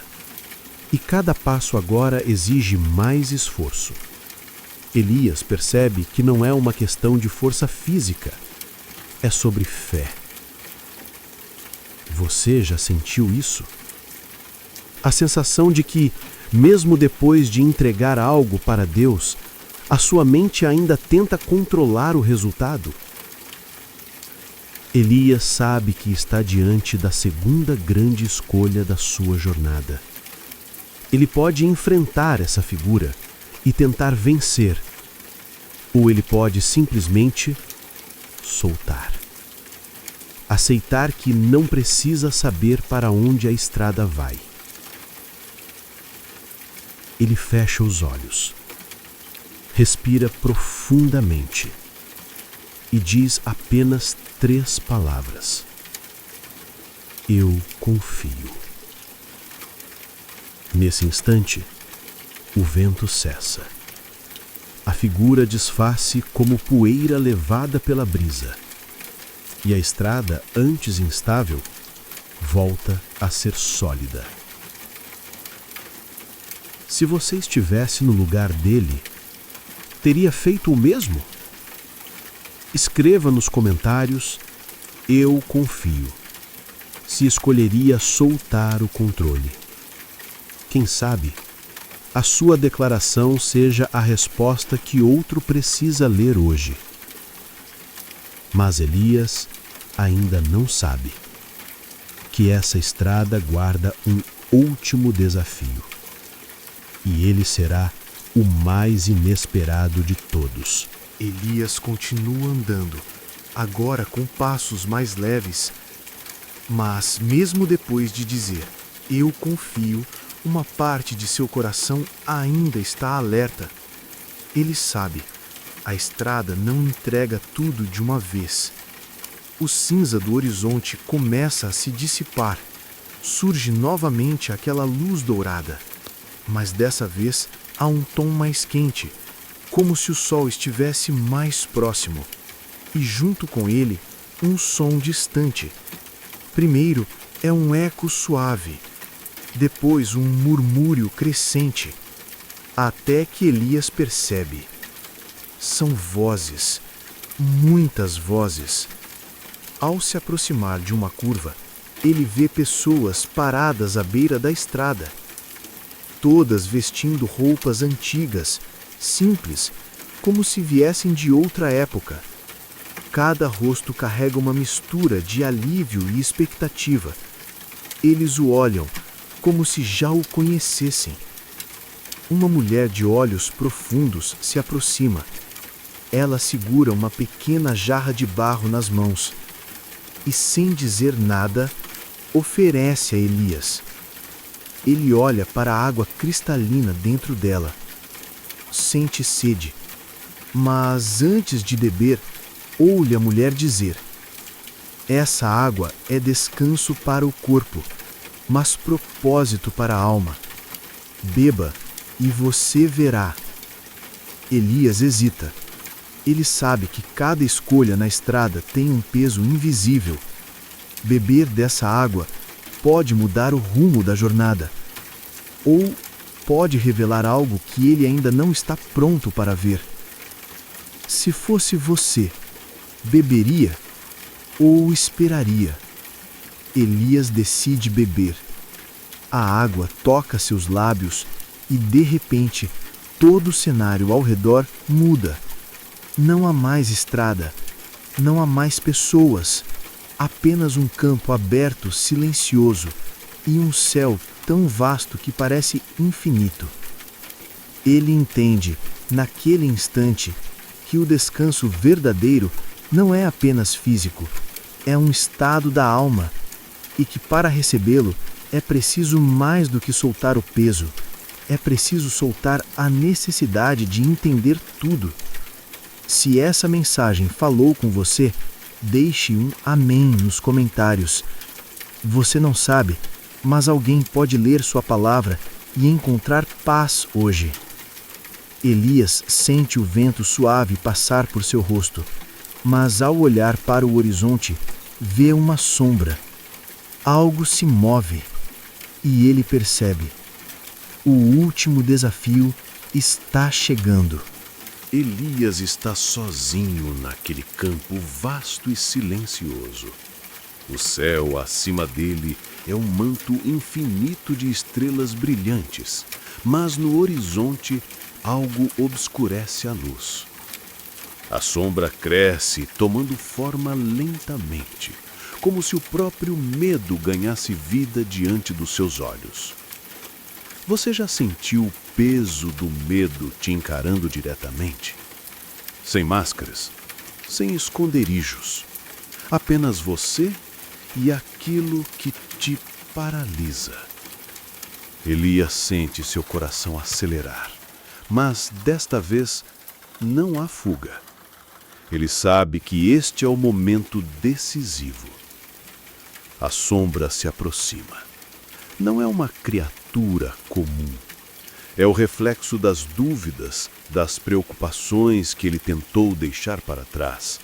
A: e cada passo agora exige mais esforço. Elias percebe que não é uma questão de força física, é sobre fé. Você já sentiu isso? A sensação de que, mesmo depois de entregar algo para Deus, a sua mente ainda tenta controlar o resultado? Elias sabe que está diante da segunda grande escolha da sua jornada. Ele pode enfrentar essa figura e tentar vencer, ou ele pode simplesmente soltar. Aceitar que não precisa saber para onde a estrada vai. Ele fecha os olhos, respira profundamente e diz apenas 3 palavras: eu confio. Nesse instante, o vento cessa. A figura desfaz-se como poeira levada pela brisa, e a estrada, antes instável, volta a ser sólida. Se você estivesse no lugar dele, teria feito o mesmo? Escreva nos comentários: eu confio. Se escolheria soltar o controle. Quem sabe, a sua declaração seja a resposta que outro precisa ler hoje. Mas Elias ainda não sabe que essa estrada guarda um último desafio. E ele será o mais inesperado de todos.
B: Elias continua andando, agora com passos mais leves. Mas, mesmo depois de dizer, eu confio, uma parte de seu coração ainda está alerta. Ele sabe, a estrada não entrega tudo de uma vez. O cinza do horizonte começa a se dissipar. Surge novamente aquela luz dourada. Mas dessa vez há um tom mais quente, como se o sol estivesse mais próximo. E junto com ele, um som distante. Primeiro é um eco suave, depois um murmúrio crescente, até que Elias percebe. São vozes, muitas vozes. Ao se aproximar de uma curva, ele vê pessoas paradas à beira da estrada, todas vestindo roupas antigas, simples, como se viessem de outra época. Cada rosto carrega uma mistura de alívio e expectativa. Eles o olham como se já o conhecessem. Uma mulher de olhos profundos se aproxima. Ela segura uma pequena jarra de barro nas mãos e, sem dizer nada, oferece a Elias. Ele olha para a água cristalina dentro dela. Sente sede, mas antes de beber, ouve a mulher dizer: essa água é descanso para o corpo, mas propósito para a alma. Beba e você verá. Elias hesita.
A: Ele sabe que cada escolha na estrada tem um peso invisível. Beber dessa água pode mudar o rumo da jornada, ou pode revelar algo que ele ainda não está pronto para ver. Se fosse você, beberia ou esperaria? Elias decide beber. A água toca seus lábios e, de repente, todo o cenário ao redor muda. Não há mais estrada, não há mais pessoas, apenas um campo aberto, silencioso, e um céu tão vasto que parece infinito. Ele entende, naquele instante, que o descanso verdadeiro não é apenas físico, é um estado da alma, e que para recebê-lo é preciso mais do que soltar o peso, é preciso soltar a necessidade de entender tudo. Se essa mensagem falou com você, deixe um amém nos comentários. Você não sabe, mas alguém pode ler sua palavra e encontrar paz hoje. Elias sente o vento suave passar por seu rosto, mas ao olhar para o horizonte, vê uma sombra. Algo se move e ele percebe: o último desafio está chegando.
C: Elias está sozinho naquele campo vasto e silencioso. O céu acima dele é um manto infinito de estrelas brilhantes, mas no horizonte algo obscurece a luz. A sombra cresce, tomando forma lentamente, como se o próprio medo ganhasse vida diante dos seus olhos. Você já sentiu o peso do medo te encarando diretamente? Sem máscaras, sem esconderijos, apenas você e aquilo que te paralisa. Elias sente seu coração acelerar, mas desta vez não há fuga. Ele sabe que este é o momento decisivo. A sombra se aproxima. Não é uma criatura comum. É o reflexo das dúvidas, das preocupações que ele tentou deixar para trás.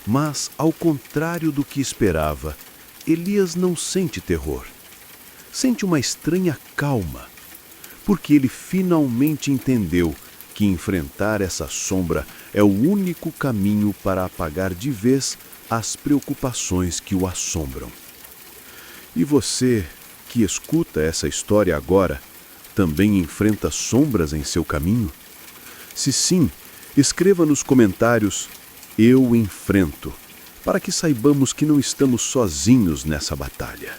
C: Mas, ao contrário do que esperava, Elias não sente terror. Sente uma estranha calma, porque ele finalmente entendeu que enfrentar essa sombra é o único caminho para apagar de vez as preocupações que o assombram. E você, que escuta essa história agora, também enfrenta sombras em seu caminho? Se sim, escreva nos comentários: eu enfrento, para que saibamos que não estamos sozinhos nessa batalha.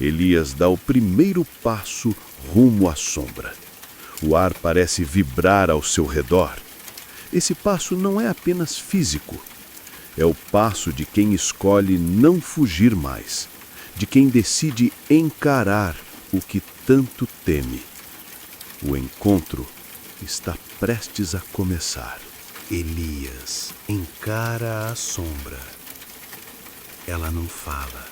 C: Elias dá o primeiro passo rumo à sombra. O ar parece vibrar ao seu redor. Esse passo não é apenas físico. É o passo de quem escolhe não fugir mais, de quem decide encarar o que tanto teme. O encontro está prestes a começar. Elias encara a sombra. Ela não fala,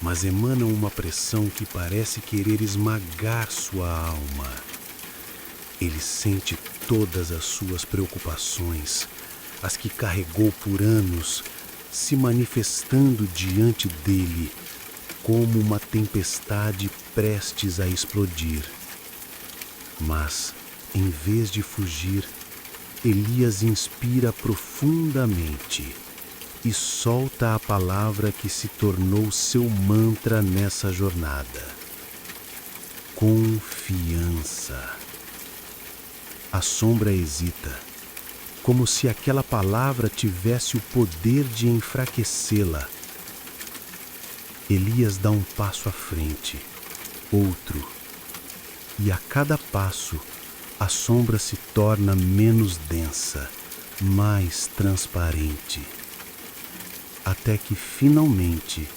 C: mas emana uma pressão que parece querer esmagar sua alma. Ele sente todas as suas preocupações, as que carregou por anos, se manifestando diante dele como uma tempestade prestes a explodir. Mas, em vez de fugir, Elias inspira profundamente e solta a palavra que se tornou seu mantra nessa jornada: confiança. A sombra hesita, como se aquela palavra tivesse o poder de enfraquecê-la. Elias dá um passo à frente, outro, e a cada passo a sombra se torna menos densa, mais transparente, até que finalmente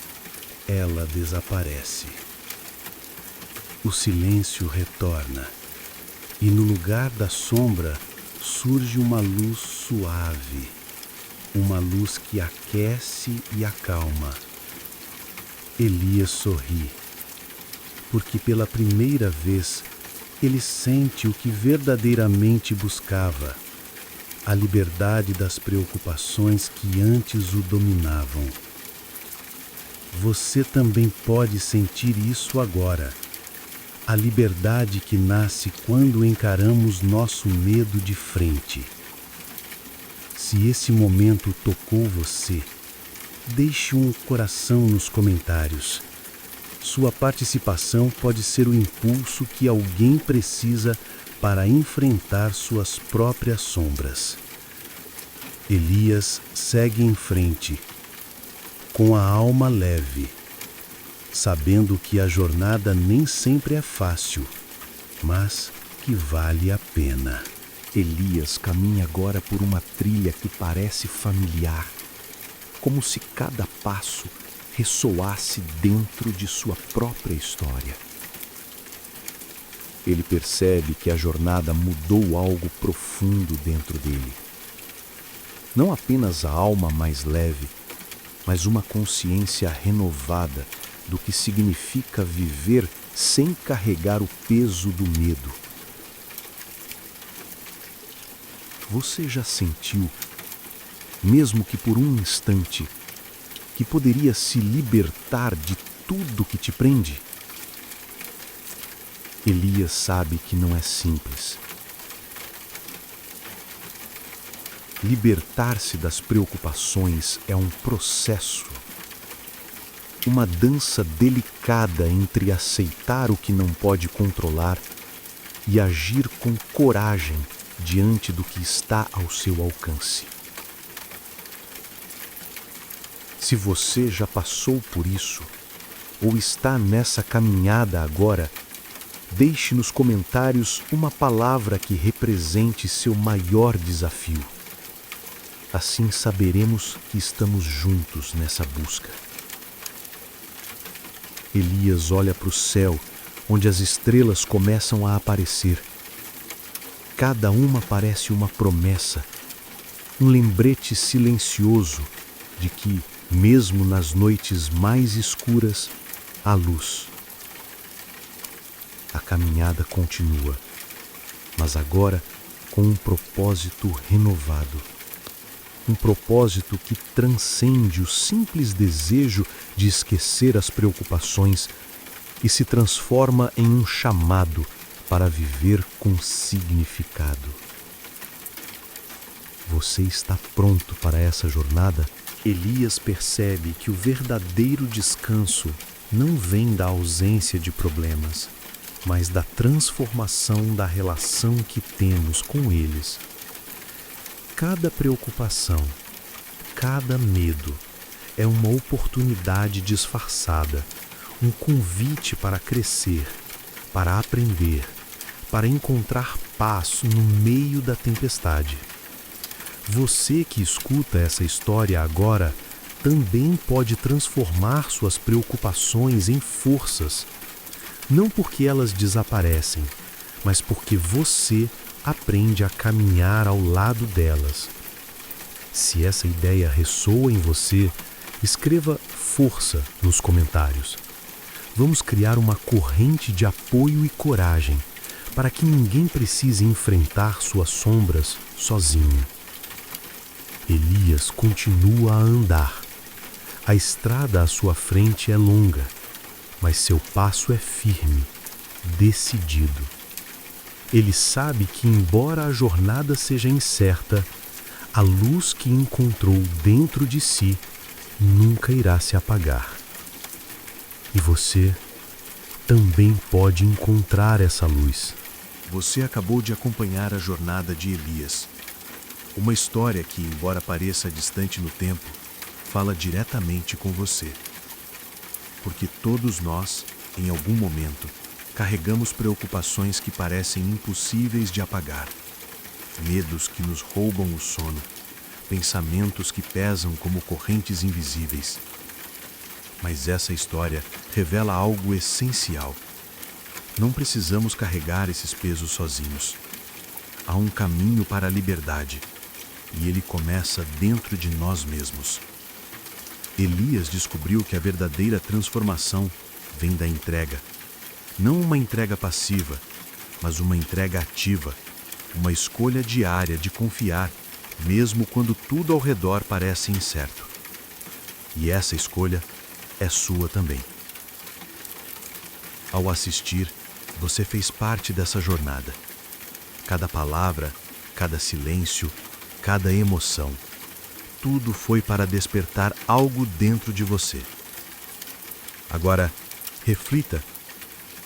C: ela desaparece. O silêncio retorna, e no lugar da sombra surge uma luz suave, uma luz que aquece e acalma. Elias sorri, porque pela primeira vez ele sente o que verdadeiramente buscava: a liberdade das preocupações que antes o dominavam. Você também pode sentir isso agora. A liberdade que nasce quando encaramos nosso medo de frente. Se esse momento tocou você, deixe um coração nos comentários. Sua participação pode ser o impulso que alguém precisa para enfrentar suas próprias sombras. Elias segue em frente, com a alma leve, sabendo que a jornada nem sempre é fácil, mas que vale a pena.
D: Elias caminha agora por uma trilha que parece familiar, como se cada passo ressoasse dentro de sua própria história. Ele percebe que a jornada mudou algo profundo dentro dele. Não apenas a alma mais leve, mas uma consciência renovada do que significa viver sem carregar o peso do medo. Você já sentiu, mesmo que por um instante, que poderia se libertar de tudo que te prende? Elias sabe que não é simples. Libertar-se das preocupações é um processo, uma dança delicada entre aceitar o que não pode controlar e agir com coragem diante do que está ao seu alcance. Se você já passou por isso, ou está nessa caminhada agora, deixe nos comentários uma palavra que represente seu maior desafio. Assim saberemos que estamos juntos nessa busca. Elias olha para o céu, onde as estrelas começam a aparecer. Cada uma parece uma promessa, um lembrete silencioso de que, mesmo nas noites mais escuras, há luz. A caminhada continua, mas agora com um propósito renovado. Um propósito que transcende o simples desejo de esquecer as preocupações e se transforma em um chamado para viver com significado. Você está pronto para essa jornada? Elias percebe que o verdadeiro descanso não vem da ausência de problemas, mas da transformação da relação que temos com eles. Cada preocupação, cada medo é uma oportunidade disfarçada, um convite para crescer, para aprender, para encontrar paz no meio da tempestade. Você que escuta essa história agora também pode transformar suas preocupações em forças, não porque elas desaparecem, mas porque você aprende a caminhar ao lado delas. Se essa ideia ressoa em você, escreva força nos comentários. Vamos criar uma corrente de apoio e coragem para que ninguém precise enfrentar suas sombras sozinho. Elias continua a andar. A estrada à sua frente é longa, mas seu passo é firme, decidido. Ele sabe que, embora a jornada seja incerta, a luz que encontrou dentro de si nunca irá se apagar. E você também pode encontrar essa luz.
B: Você acabou de acompanhar a jornada de Elias. Uma história que, embora pareça distante no tempo, fala diretamente com você. Porque todos nós, em algum momento, carregamos preocupações que parecem impossíveis de apagar. Medos que nos roubam o sono, pensamentos que pesam como correntes invisíveis. Mas essa história revela algo essencial. Não precisamos carregar esses pesos sozinhos. Há um caminho para a liberdade, e ele começa dentro de nós mesmos. Elias descobriu que a verdadeira transformação vem da entrega. Não uma entrega passiva, mas uma entrega ativa, uma escolha diária de confiar
A: mesmo quando tudo ao redor parece incerto. E essa escolha é sua também. Ao assistir, você fez parte dessa jornada. Cada palavra, cada silêncio, cada emoção, tudo foi para despertar algo dentro de você. Agora, reflita: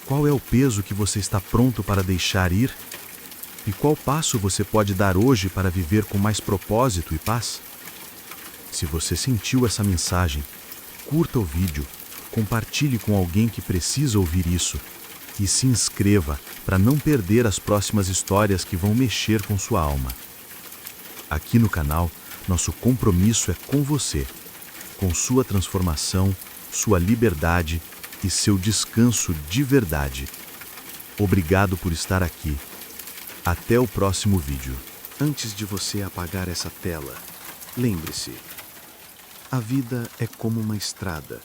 A: qual é o peso que você está pronto para deixar ir? E qual passo você pode dar hoje para viver com mais propósito e paz? Se você sentiu essa mensagem, curta o vídeo, compartilhe com alguém que precisa ouvir isso e se inscreva para não perder as próximas histórias que vão mexer com sua alma. Aqui no canal, nosso compromisso é com você, com sua transformação, sua liberdade e seu descanso de verdade. Obrigado por estar aqui. Até o próximo vídeo.
B: Antes de você apagar essa tela, lembre-se: a vida é como uma estrada,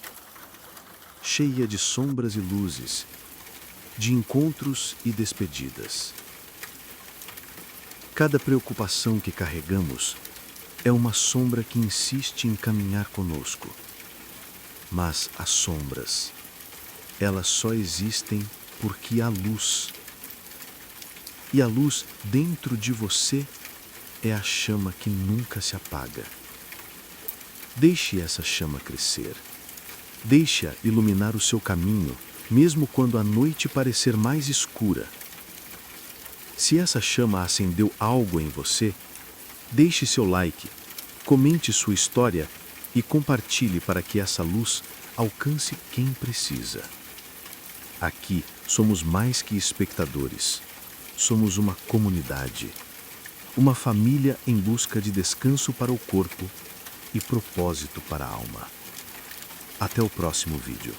B: cheia de sombras e luzes, de encontros e despedidas. Cada preocupação que carregamos é uma sombra que insiste em caminhar conosco. Mas as sombras, elas só existem porque há luz. E a luz dentro de você é a chama que nunca se apaga. Deixe essa chama crescer. Deixe-a iluminar o seu caminho, mesmo quando a noite parecer mais escura. Se essa chama acendeu algo em você, deixe seu like, comente sua história e compartilhe para que essa luz alcance quem precisa. Aqui somos mais que espectadores. Somos uma comunidade, uma família em busca de descanso para o corpo e propósito para a alma. Até o próximo vídeo.